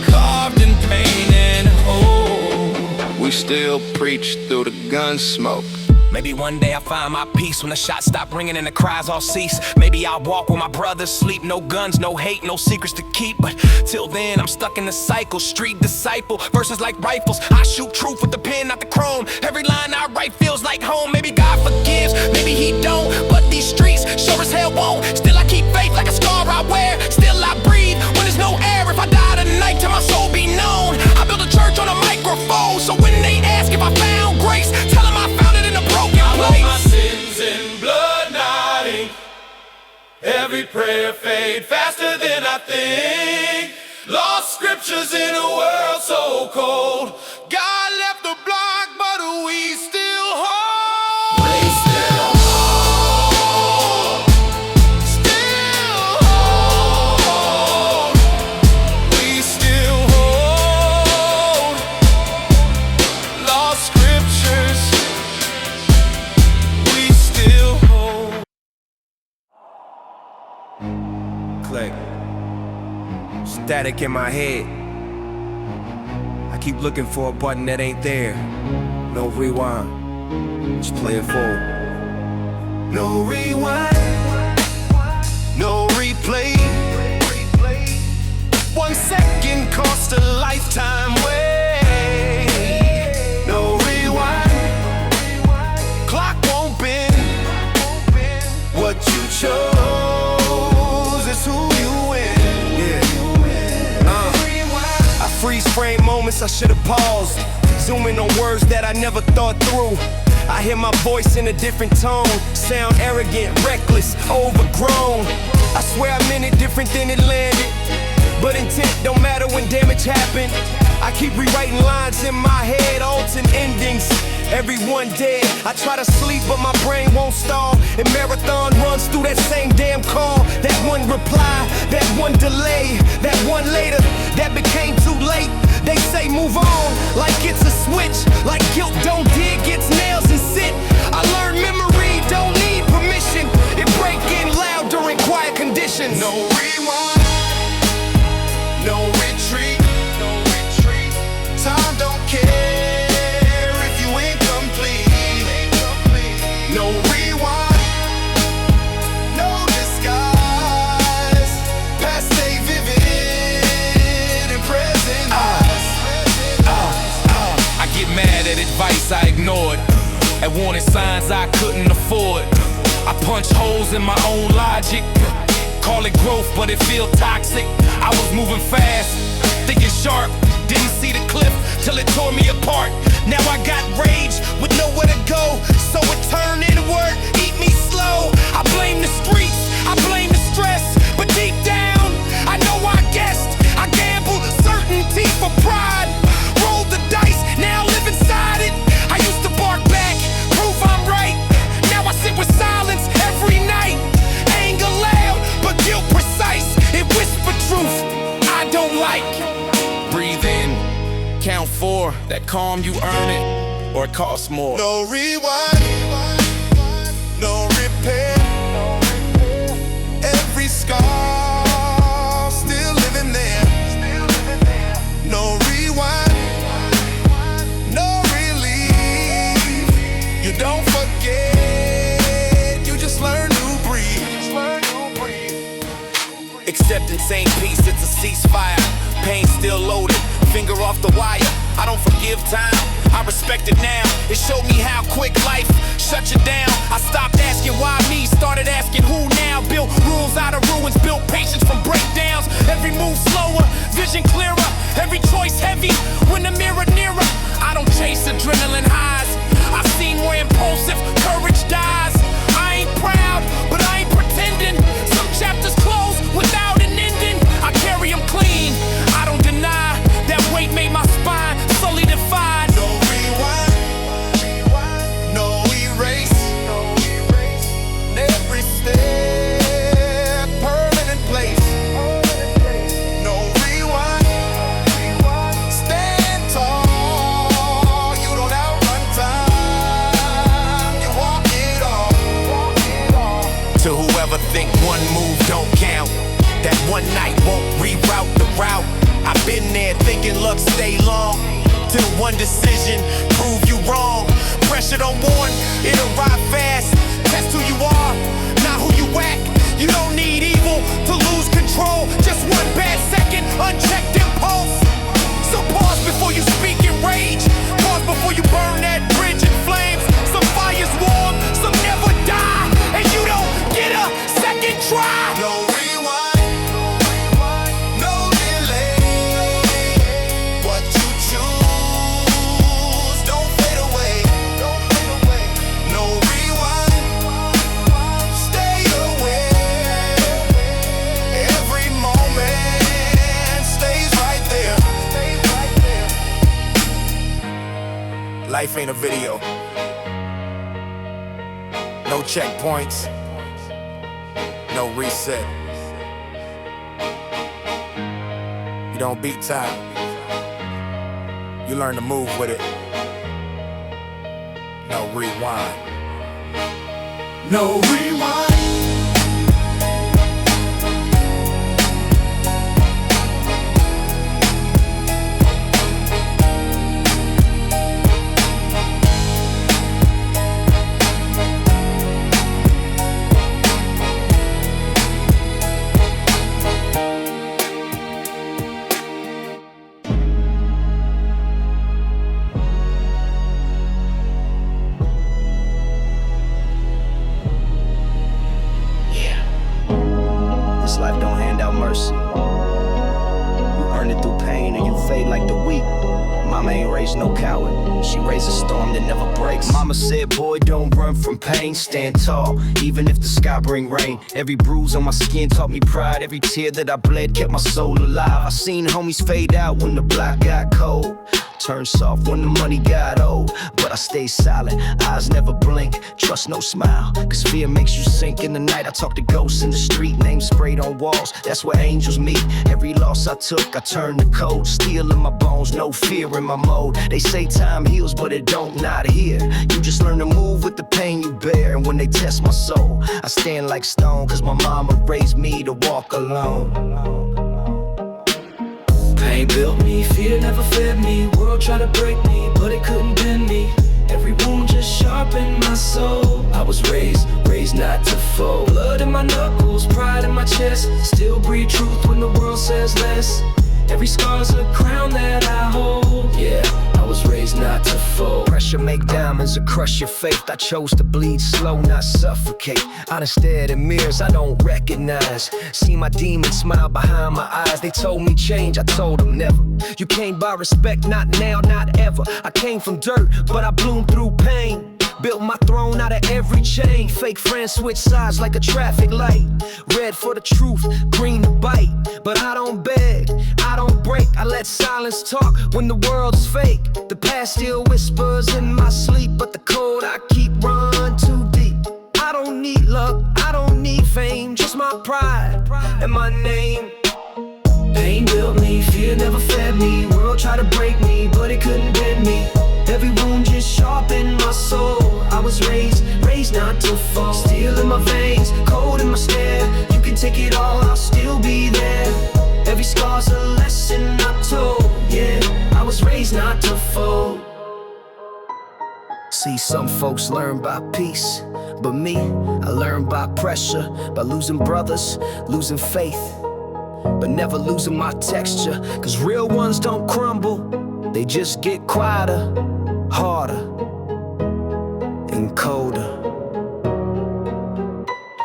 carved in pain and hope. We still preach through the gun smoke. Maybe one day I'll find my peace when the shots stop ringing and the cries all cease. Maybe I'll walk where my brothers sleep. No guns, no hate, no secrets to keep. But till then I'm stuck in the cycle. Street disciple, verses like rifles. I shoot truth with the pen, not the chrome. Every line I write feels like home. Maybe God forgives, maybe he don't, but these streets sure as hell won't. Still I keep faith like a scar I wear. Still I breathe when there's no air. If I die tonight, till my soul be known. I built a church on a microphone, so when they ask if I found grace, tell them I found it in a broken I wrote my place. sins in blood, not ink. Every prayer fade faster than I think. Lost scriptures in a world so cold. God left the block, but we still hold. We still hold. Still hold. We still hold. Lost scriptures. We still hold. Click. Static in my head. I keep looking for a button that ain't there. No rewind, just play it forward. No rewind, no replay. 1 second cost a lifetime wait. No rewind, Clock won't bend. what you chose is who you win. I freeze frame moments I should've paused. Zooming on words that I never thought through. I hear my voice in a different tone. Sound arrogant, reckless, overgrown. I swear I meant it different than it landed. But intent don't matter when damage happened. I keep rewriting lines in my head, alternate endings. Everyone dead. I try to sleep, but my brain won't stall. And marathon runs through that same damn call. That one reply, that one delay, that one later, that became too late. They say move on, like it's a switch. Like guilt don't dig, gets nails and sit. I learned memory don't need permission. It break in loud during quiet conditions. No rewind, no retreat. Time don't care if you incomplete. No rewind, no disguise. Past stay vivid and present eyes. I get mad at advice I ignored, at warning signs I couldn't afford. I punch holes in my own logic. Call it growth, but it feel toxic. I was moving fast, thinking sharp. Didn't see the cliff till it tore me apart. Now I got rage with nowhere to go, so it turned inward, eat me slow. I blame the streets, I blame the stress, but deep down, I know I guessed. I gambled certainty for pride. Rolled the dice, now live inside it. I used to bark back, prove I'm right. Now I sit with silence every night. Anger loud, but guilt precise. It whisper truth I don't like. Breathe in, count 4. That calm you earn it, or it costs more. No rewind, no repair. Every scar still living there. No rewind, no relief. You don't forget, you just learn to breathe. Acceptance ain't peace, it's a ceasefire. Pain still loaded, finger off the wire. I don't forgive time, I respect it now. It showed me how quick life shut you down. I stopped asking why me, started asking who now. Built rules out of ruins, built patience from breakdowns. Every move slower, vision clearer. Every choice heavy, when the mirror nearer. I don't chase adrenaline highs. I've seen where impulsive courage dies. I ain't proud, but I ain't pretending. Some chapters close without an ending. I carry them clean, I don't deny. That weight made my spine solidified. No rewind, no erase. Every step, permanent place. No rewind, stand tall. You don't outrun time, you walk it off. To whoever think one move don't count, that one night won't reroute the route. I've been there thinking luck stay long, till one decision prove you wrong. Pressure don't warn, it'll ride fast. Test who you are, not who you act. You don't need evil to lose control. Just one bad second, unchecked impulse. So pause before you speak in rage. Pause before you burn that bridge in flames. Some fires warm, some never die, and you don't get a second try. No rewind, no delay. What you choose don't fade away. No rewind, stay aware. Every moment stays right there. Life ain't a video. No checkpoints, no reset. You don't beat time, you learn to move with it. No rewind. No rewind. Thanks. Mama said, boy, don't run from pain, stand tall, even if the sky bring rain. Every bruise on my skin taught me pride. Every tear that I bled kept my soul alive. I seen homies fade out when the block got cold, turn soft when the money got old. But I stay silent, eyes never blink, trust no smile, cause fear makes you sink. In the night I talk to ghosts in the street, names sprayed on walls, that's where angels meet. Every loss I took, I turned to cold, steel in my bones, no fear in my mode. They say time heals, but it don't, not here. You just learn to move with the pain you bear. And when they test my soul, I stand like stone, cause my mama raised me to walk alone. Pain built me, fear never fed me. World tried to break me, but it couldn't bend me. Every wound just sharpened my soul. I was raised not to fold. Blood in my knuckles, pride in my chest. Still breathe truth when the world says less. Every scar's a crown that I hold. Yeah, I was raised not to fold. Pressure make diamonds or crush your faith. I chose to bleed slow, not suffocate. I done stared in mirrors I don't recognize. See my demons smile behind my eyes. They told me change, I told them never. You can't buy respect, not now, not ever. I came from dirt, but I bloomed through pain. Built my throne out of every chain. Fake friends switch sides like a traffic light. Red for the truth, green to bite. But I don't beg, I don't break. I let silence talk when the world's fake. The past still whispers in my sleep, but the code I keep run too deep. I don't need luck, I don't need fame, just my pride and my name. Pain built me, fear never fed me. World tried to break me, but it couldn't bend me. Every wound just sharpened my soul. I was raised not to fall. Steel in my veins, cold in my stare. You can take it all, I'll still be there. Every scar's a lesson I told. Yeah, I was raised not to fold. See, some folks learn by peace, but me, I learned by pressure. By losing brothers, losing faith, but never losing my texture. Cause real ones don't crumble, they just get quieter, harder, and colder.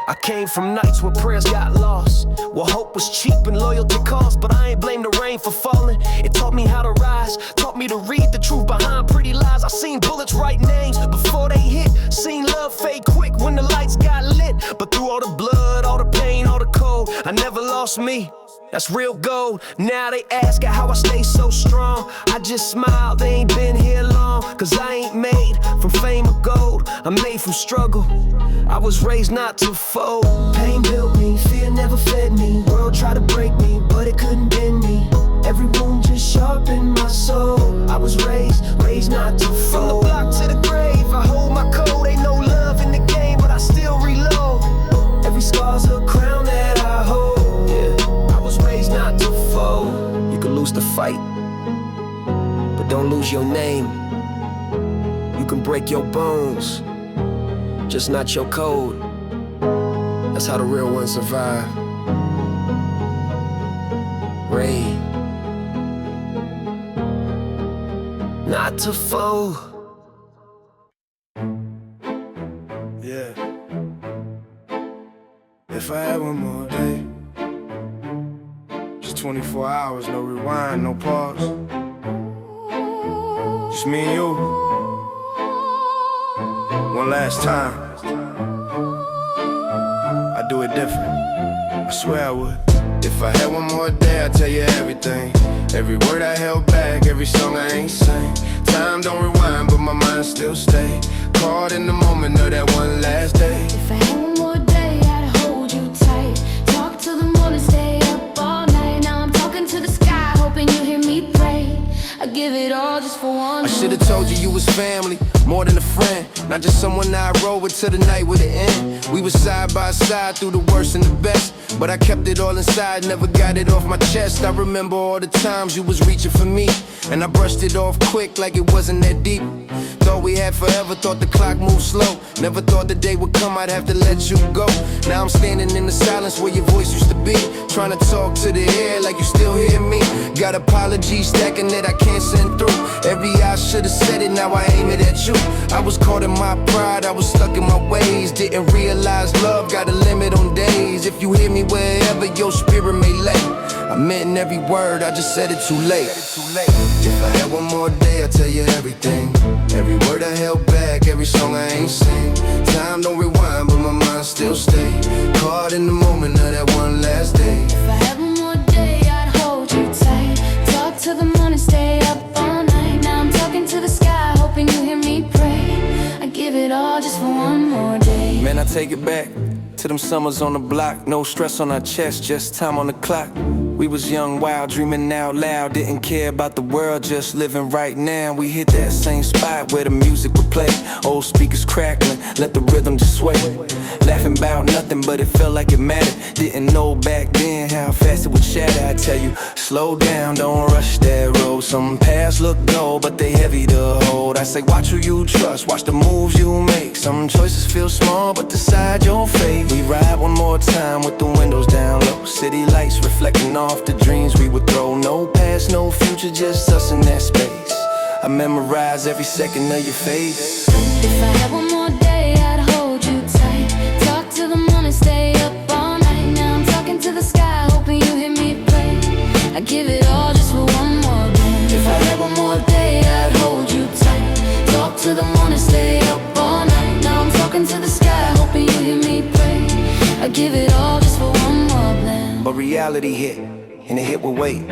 I came from nights where prayers got lost, where hope was cheap and loyalty cost. But I ain't blame the rain for falling. It taught me how to rise, taught me to read the truth behind pretty lies. I seen bullets write names before they hit, seen love fade quick when the lights got lit. But through all the blood, all the pain, all the cold, I never lost me. That's real gold. Now they ask how I stay so strong. I just smile, they ain't been here long. Cause I ain't made from fame or gold, I'm made from struggle. I was raised not to fold. Pain built me, fear never fed me. World tried to break me, but it couldn't bend me. Every wound just sharpened my soul. I was raised not to fold. From the block to the grave, I hold my code. Ain't no love in the game, but I still reload. Every scar's a crown that I hold. Not to fold. You can lose the fight, but don't lose your name. You can break your bones, just not your code. That's how the real ones survive. Ray, not to fold. Yeah. If I had one more day, 24 hours, no rewind, no pause. Just me and you. One last time. I'd do it different. I swear I would. If I had one more day, I'd tell you everything. Every word I held back, every song I ain't sang. Time don't rewind, but my mind still stay caught in the moment of that one last day. If I had one more day, I'd hold you tight. Talk till the morning, stay up all night. Now I'm talking to the sky, hoping you hear me pray. I give it all just for one. I should've told you was family, more than a friend. Not just someone I rode with till the night would end. We were side by side through the worst and the best, but I kept it all inside, never got it off my chest. I remember all the times you was reaching for me, and I brushed it off quick like it wasn't that deep. Thought we had forever, thought the clock moved slow. Never thought the day would come I'd have to let you go. Now I'm standing in the silence where your voice used to be, trying to talk to the air like you still hear me. Got apologies stacking that I can't send through. Every I should've said it, now I aim it at you. I was caught in my pride, I was stuck in my ways. Didn't realize love got a limit on days. If you hear me wherever your spirit may lay, I meant every word, I just said it too late. If I had one more day, I'd tell you everything. Every word I held back, every song I ain't sing. Time don't rewind, but my mind still stay caught in the moment of that one last day. If I had one more day, I'd hold you tight. Talk to the morning, stay up all night. Now I'm talking to the sky, hoping you hear me pray. I give it all just for one more day. Man, I take it back to them summers on the block. No stress on our chest, just time on the clock. We was young, wild, dreaming out loud. Didn't care about the world, just living right now. We hit that same spot where the music would play. Old speakers crackling, let the rhythm just sway. Laughing about nothing, but it felt like it mattered. Didn't know back then how fast it would shatter. I tell you, slow down, don't rush that road. Some paths look gold, but they heavy to hold. I say, watch who you trust, watch the moves you make. Some choices feel small, but decide your fate. We ride one more time with the windows down low. City lights reflecting off the dreams we would throw. No past, no future, just us in that space. I memorize every second of your face. If I had one more day, I'd hold you tight. Talk to the morning, stay up all night. Now I'm talking to the sky, hoping you hear me pray. I give it all just for one more day. If I had one more day, I'd hold you tight. Talk to the morning, stay up all night. Now I'm talking to the sky, hoping you hear me pray. I give it all just for one more blend. But reality hit, and it hit with weight.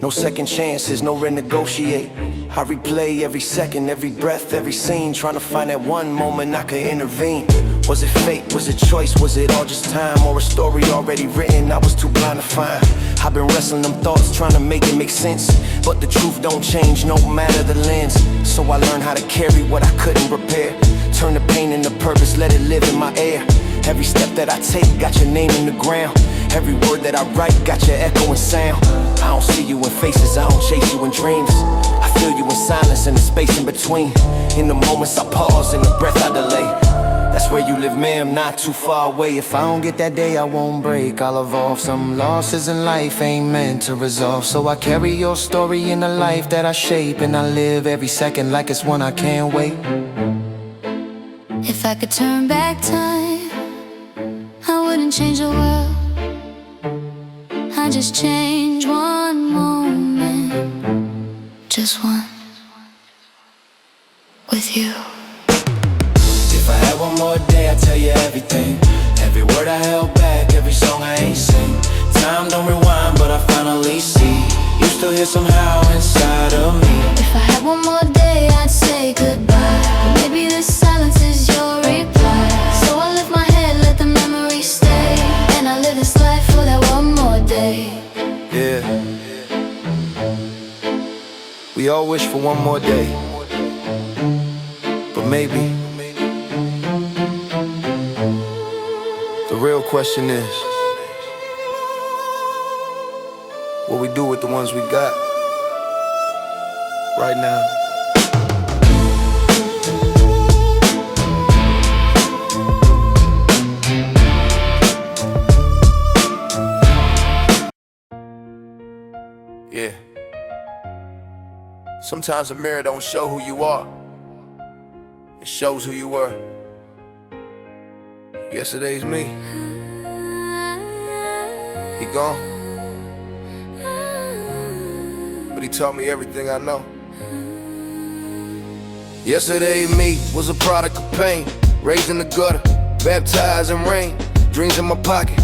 No second chances, no renegotiate. I replay every second, every breath, every scene, trying to find that one moment I could intervene. Was it fate, was it choice, was it all just time? Or a story already written, I was too blind to find. I've been wrestling them thoughts, trying to make it make sense. But the truth don't change, no matter the lens. So I learned how to carry what I couldn't repair. Turn the pain into purpose, let it live in my air. Every step that I take, got your name in the ground. Every word that I write, got your echoing sound. I don't see you in faces, I don't chase you in dreams. I feel you in silence and the space in between. In the moments I pause, in the breath I delay. That's where you live, man, I'm not too far away. If I don't get that day, I won't break, I'll evolve. Some losses in life ain't meant to resolve. So I carry your story in the life that I shape. And I live every second like it's one I can't wait. If I could turn back time, I wouldn't change the world. I just change one moment, just one, with you. If I had one more day, I'd tell you everything. Every word I held back, every song I ain't sing. Time don't rewind, but I finally see you still here somehow inside of me. If I had one more day, I'd say goodbye. But maybe this silence is your reply. So I lift my head, let the memory stay. And I live this life for that one more day. Yeah. We all wish for one more day. But maybe the real question is, what we do with the ones we got right now. Yeah. Sometimes a mirror don't show who you are. It shows who you were. Yesterday's me. He gone, but he taught me everything I know. Yesterday me was a product of pain. Raised in the gutter, baptized in rain. Dreams in my pocket,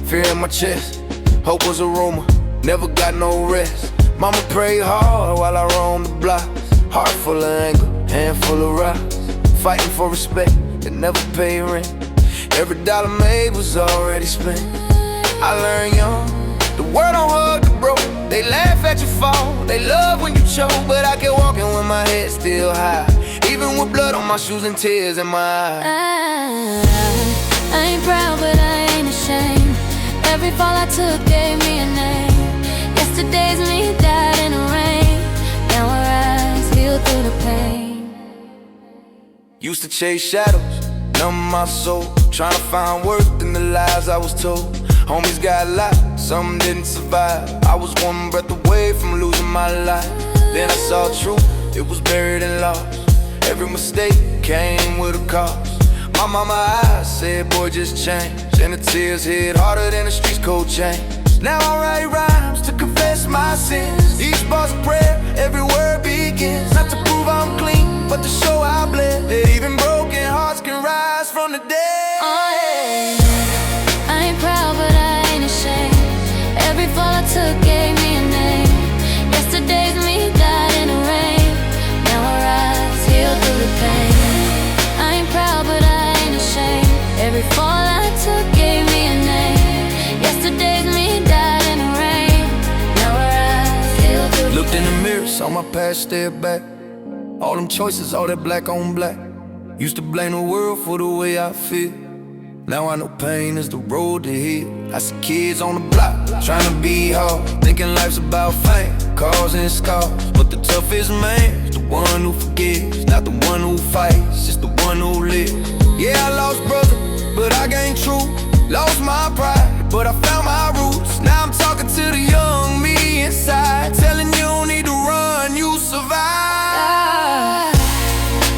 fear in my chest. Hope was a rumor, never got no rest. Mama prayed hard while I roamed the blocks. Heart full of anger, hand full of rocks. Fighting for respect that never paid rent. Every dollar made was already spent. I learned young, the world don't hug the broke. They laugh at your fall, they love when you choke. But I kept walking with my head still high, even with blood on my shoes and tears in my eyes. I ain't proud, but I ain't ashamed. Every fall I took gave me a name. Yesterday's me died in the rain. Now I rise, heal through the pain. Used to chase shadows, numb my soul, trying to find worth in the lies I was told. Homies got locked, some didn't survive. I was one breath away from losing my life. Then I saw truth, it was buried and lost. Every mistake came with a cost. My mama eyes said, boy, just change. And the tears hit harder than the streets cold chains. Now I write rhymes to confess my sins. Each bar's a prayer, every word begins. Not to prove I'm clean, but to show I bled. That even broken rise from the dead. Oh yeah. I ain't proud but I ain't ashamed. Every fall I took gave me a name. Yesterday's me died in the rain. Now I rise, heal through the pain. I ain't proud but I ain't ashamed. Every fall I took gave me a name. Yesterday's me died in the rain. Now I rise, heal through the Looked in the mirror, saw my past stare back. All them choices, all that black on black. Used to blame the world for the way I feel. Now I know pain is the road to heal. I see kids on the block, trying to be hard, thinking life's about fame, cars and scars. But the toughest man is the one who forgives, not the one who fights, just the one who lives. Yeah, I lost brother, but I gained truth. Lost my pride, but I found my roots. Now I'm talking to the young me inside, telling you don't need to run, you survive.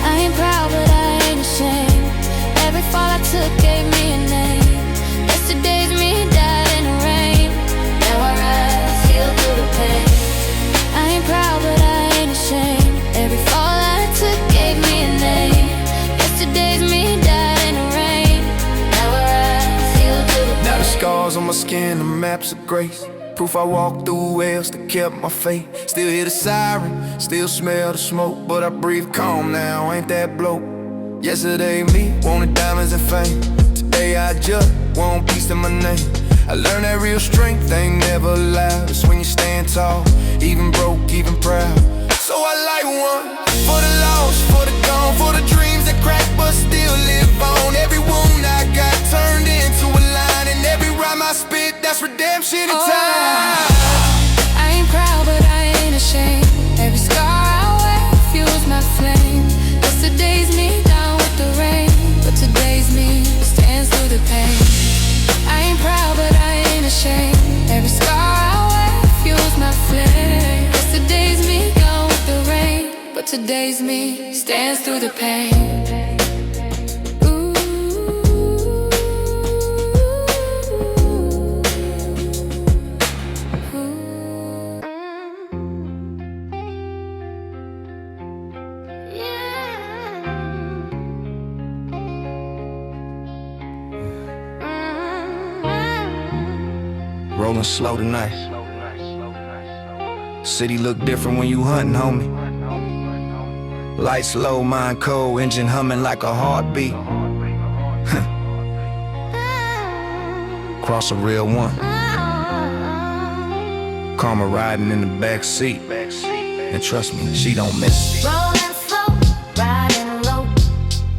I ain't proud but I ain't ashamed. Every fall I took gave me a name. Yesterday's me died in the rain. Now I rise, heal through the pain. I ain't proud but I ain't ashamed. Every fall I took gave me a name. Yesterday's me died in the rain. Now I rise, heal through the pain. Now the scars on my skin, the maps of grace. Proof I walked through hells that kept my faith. Still hear the siren, still smell the smoke, but I breathe calm now, ain't that bloke. Yesterday me wanted diamonds and fame. Today I just want peace to my name. I learned that real strength ain't never loud. It's when you stand tall, even broke, even proud. So I light one for the lost, for the gone, for the dreams that crack but still live on. Every wound I got turned into a line, and every rhyme I spit, that's redemption in time. I ain't proud but I ain't ashamed. Every scar I wear fuels my flame. Yesterday's me down with the rain, but today's me stands through the pain. I ain't proud but I ain't ashamed. Every scar I wear fuels my flame. Yesterday's me gone with the rain, but today's me stands through the pain. Rolling slow tonight. City look different when you hunting, homie. Lights low, mind cold, engine humming like a heartbeat. Cross a real one. Karma riding in the back seat, and trust me, she don't miss. Rolling slow, riding low.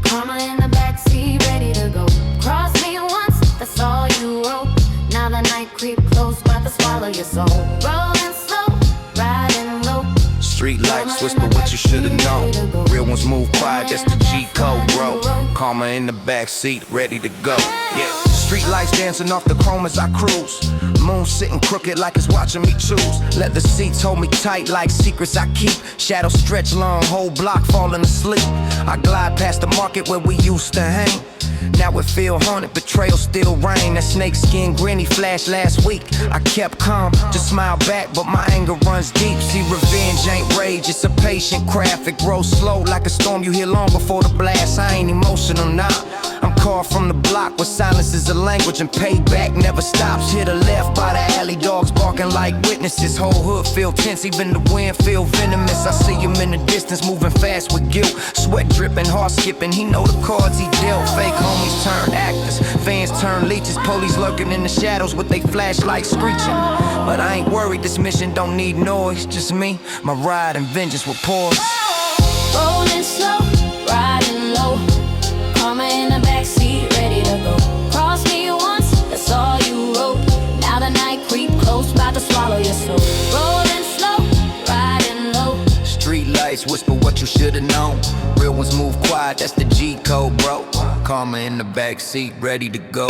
Karma in the backseat, ready to go. Cross me once, that's all you wrote. Now the night creep close, about to swallow your soul. Rolling slow, riding low. Street lights whisper what you should've known. Real ones move quiet, that's the G code, bro. Karma in the back seat, ready to go. Yeah. Street lights dancing off the chrome as I cruise. Moon sitting crooked like it's watching me choose. Leather seats hold me tight like secrets I keep. Shadows stretch long, whole block falling asleep. I glide past the market where we used to hang. Now it feel haunted, betrayal still rain. That snakeskin grainy flashed last week. I kept calm, just smile back, but my anger runs deep. See, revenge ain't rage, it's a patient craft. It grows slow like a storm you hear long before the blast. I ain't emotional now, I'm carved from the block where silence is a language and payback never stops. Hit a left by the alley, dogs barking like witnesses. Whole hood feel tense, even the wind feel venomous. I see him in the distance, moving fast with guilt. Sweat dripping, heart skipping, he know the cards he dealt. Fake homies turn actors, fans turn leeches. Police lurking in the shadows with they flashlights screeching. But I ain't worried, this mission don't need noise. Just me, my ride, and vengeance will pause. Rolling slow, riding low. Karma in the backseat, ready to go. Cross me once, that's all you wrote. Now the night creep close, about to swallow your soul. Rolling slow, riding low. Street lights whisper what you should've known. Real ones move quiet, that's the G code, bro. Karma in the backseat, ready to go.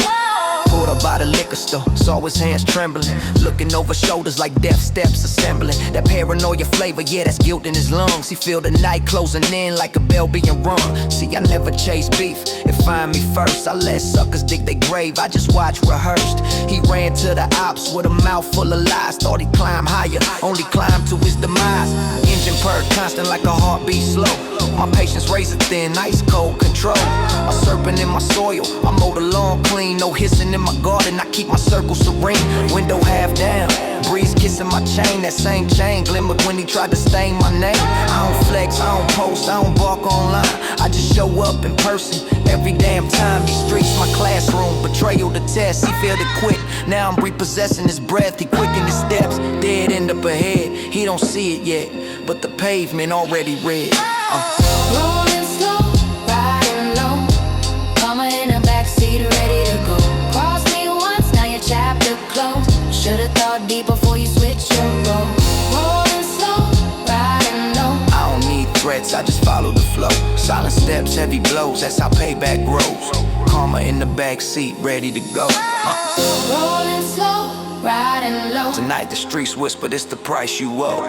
Pulled up by the liquor store, saw his hands trembling. Looking over shoulders like death steps assembling. That paranoia flavor, yeah, that's guilt in his lungs. He feel the night closing in like a bell being rung. See, I never chase beef, it find me first. I let suckers dig their grave, I just watch rehearsed. He ran to the ops with a mouth full of lies. Thought he'd climb higher, only climbed to his demise. Engine purr constant like a heartbeat slow. My patience razor thin, ice cold control. A serpent dripping in my soil. I mow the lawn clean, no hissing in my garden. I keep my circle serene, window half down, breeze kissing my chain. That same chain glimmered when he tried to stain my name. I don't flex, I don't post, I don't bark online. I just show up in person every damn time. These streets my classroom, betrayal the test. He failed it quick, now I'm repossessing his breath. He quickened his steps, dead end up ahead. He don't see it yet, but the pavement already red. Rolling slow, riding low, mama in the backseat ready to go. Cross me once, now your chapter closed. Should've thought deep before you switch your role. Rolling slow, riding low. I don't need threats, I just follow the flow. Silent steps, heavy blows, that's how payback grows. Karma in the backseat, ready to go. Rolling slow, riding low. Tonight the streets whisper, it's the price you owe.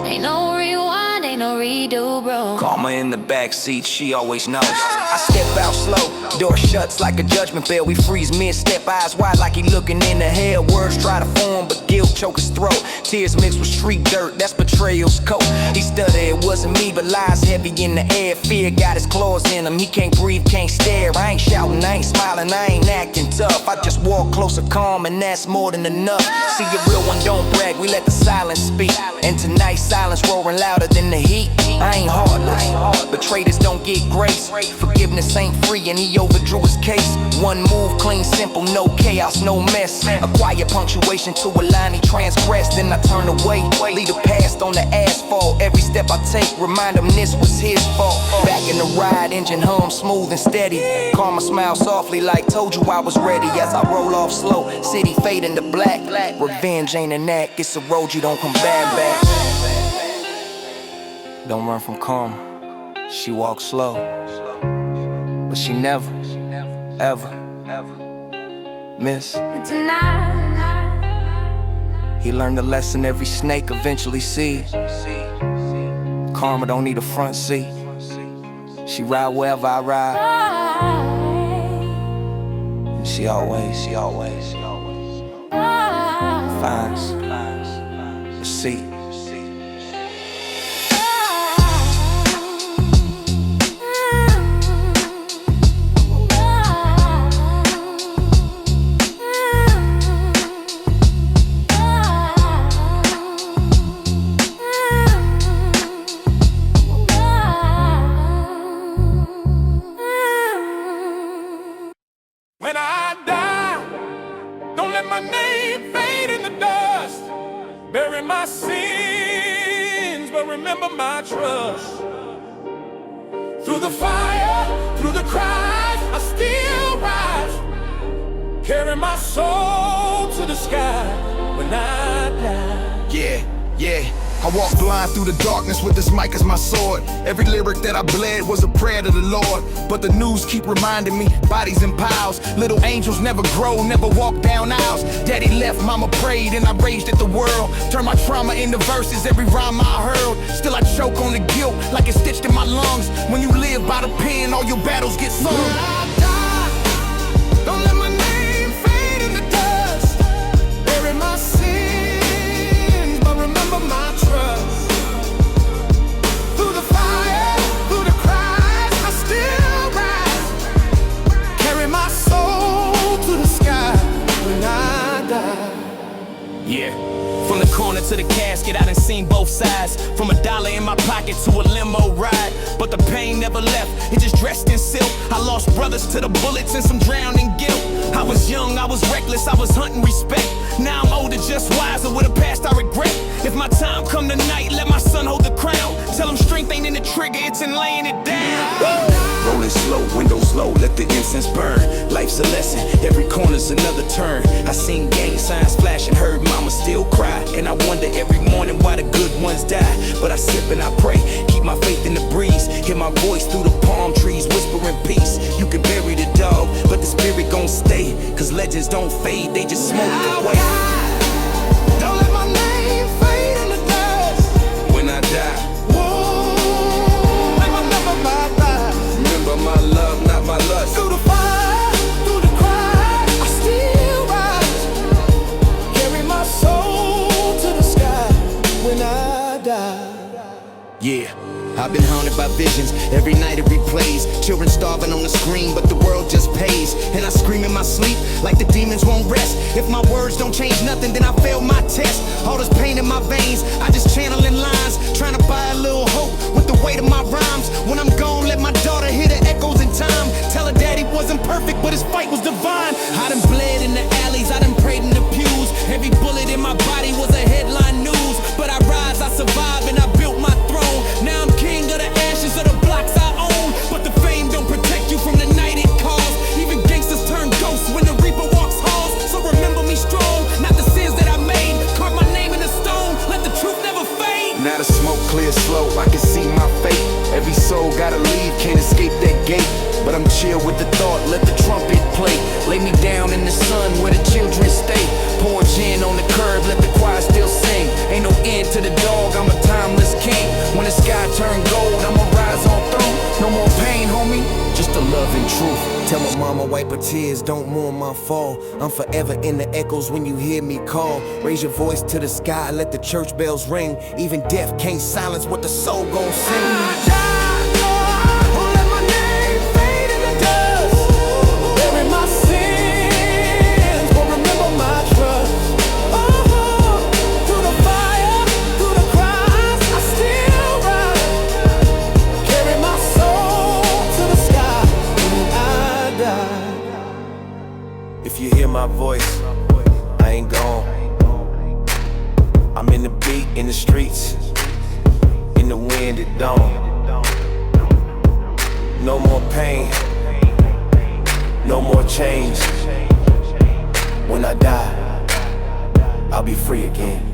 Ain't no rewind, ain't no redo, bro. Karma in the backseat, she always knows. I step out slow, door shuts like a judgment bell. We freeze mid-step, eyes wide like he looking in the hell. Words try to form, but guilt choke his throat. Tears mixed with street dirt, that's betrayal's coat. He stuttered, it wasn't me, but lies heavy in the air. Fear got his claws in him, he can't breathe, can't stare. I ain't shouting, I ain't smiling, I ain't acting tough. I just walk closer, calm, and that's more than enough. See, a real one don't brag, we let the silence speak. And tonight, silence roaring louder than the heat. I ain't heartless, but traitors don't get grace. Forgiveness ain't free and he overdrew his case. One move, clean, simple, no chaos, no mess. A quiet punctuation to a line he transgressed. Then I turn away, leave the past on the asphalt. Every step I take, remind him this was his fault. Back in the ride, engine hum smooth and steady. Karma smile softly like told you I was ready. As I roll off slow, city fade into black. Revenge ain't an act, it's a road you don't come back. Don't run from karma, she walks slow, but she never, ever miss. He learned the lesson every snake eventually sees. Karma don't need a front seat, she ride wherever I ride. And she always finds a seat. When I die, don't let my name fade in the dust. Bury my sins, but remember my trust. Through the fire, through the cries, I still rise. Carry my soul to the sky when I die. Yeah. I walk blind through the darkness with this mic as my sword. Every lyric that I bled was a prayer to the Lord. But the news keep reminding me, bodies in piles. Little angels never grow, never walk down aisles. Daddy left, mama prayed, and I raged at the world. Turned my trauma into verses, every rhyme I hurled. Still I choke on the guilt, like it's stitched in my lungs. When you live by the pen, all your battles get sung. When I die, don't let my name fade in the dust. Bury my sins, but remember my trust. Through the fire, through the cries, I still rise. Carry my soul to the sky when I die. Yeah. From the corner to the casket, I done seen both sides. From $1 in my pocket to a limo ride. But the pain never left, it just dressed in silk. I lost brothers to the bullets and some drowning guilt. I was young, I was reckless, I was hunting respect. Now I'm older, just wiser, with a past I regret. If my time come tonight, let my son hold the crown. Tell him strength ain't in the trigger, it's in laying it down. Rolling slow, windows low, let the incense burn. Life's a lesson, every corner's another turn. I seen gang signs flash and heard mama still cry. And I wonder every morning why the good ones die. But I sip and I pray, keep my faith in the breeze. Hear my voice through the palm trees, whispering peace. You can bury the dog, but the spirit gon' stay. Cause legends don't fade, they just smoke away. Don't let my name fade in the dust. When I die, Remember my life. remember my love, not my lust. Through the fire, through the cry, I still rise. Carry my soul to the sky when I die. Yeah, I've been haunted by visions. Every night it replays. Children starving on the screen, but the world world just pays. And I scream in my sleep like the demons won't rest. If my words don't change nothing, then I failed my test. All this pain in my veins, I just channel in lines, trying to buy a little hope with the weight of my rhymes. When I'm gone, let my daughter hear the echoes in time. Tell her daddy wasn't perfect, but his fight was divine. I done bled in the alleys, I done prayed in the pews. Every bullet in my body was a headline news. But I rise, I survive, and I built my throne. Now I'm king of the ashes of the blocks I own. But the fame don't protect you from the night it calls. Even gangsters turn ghosts when the reaper walks halls. So remember me strong, not the sins that I made. Carve my name in the stone, let the truth never fade. Now the smoke clears slow, I can see my fate. Every soul gotta leave, can't escape that gate. But I'm chill with the thought, let the trumpet play. Lay me down in the sun where the children stay. Pour gin on the curb, let the choir still sing. Ain't no end to the dog, I'm a timeless king. When the sky turn gold, I'ma rise on through. No more pain, homie, just the love and truth. Tell my mama wipe her tears, don't mourn my fall. I'm forever in the echoes when you hear me call. Raise your voice to the sky, let the church bells ring. Even death can't silence what the soul gon' sing. If you hear my voice, I ain't gone. I'm in the beat, in the streets, in the wind at dawn. No more pain, no more chains. When I die, I'll be free again.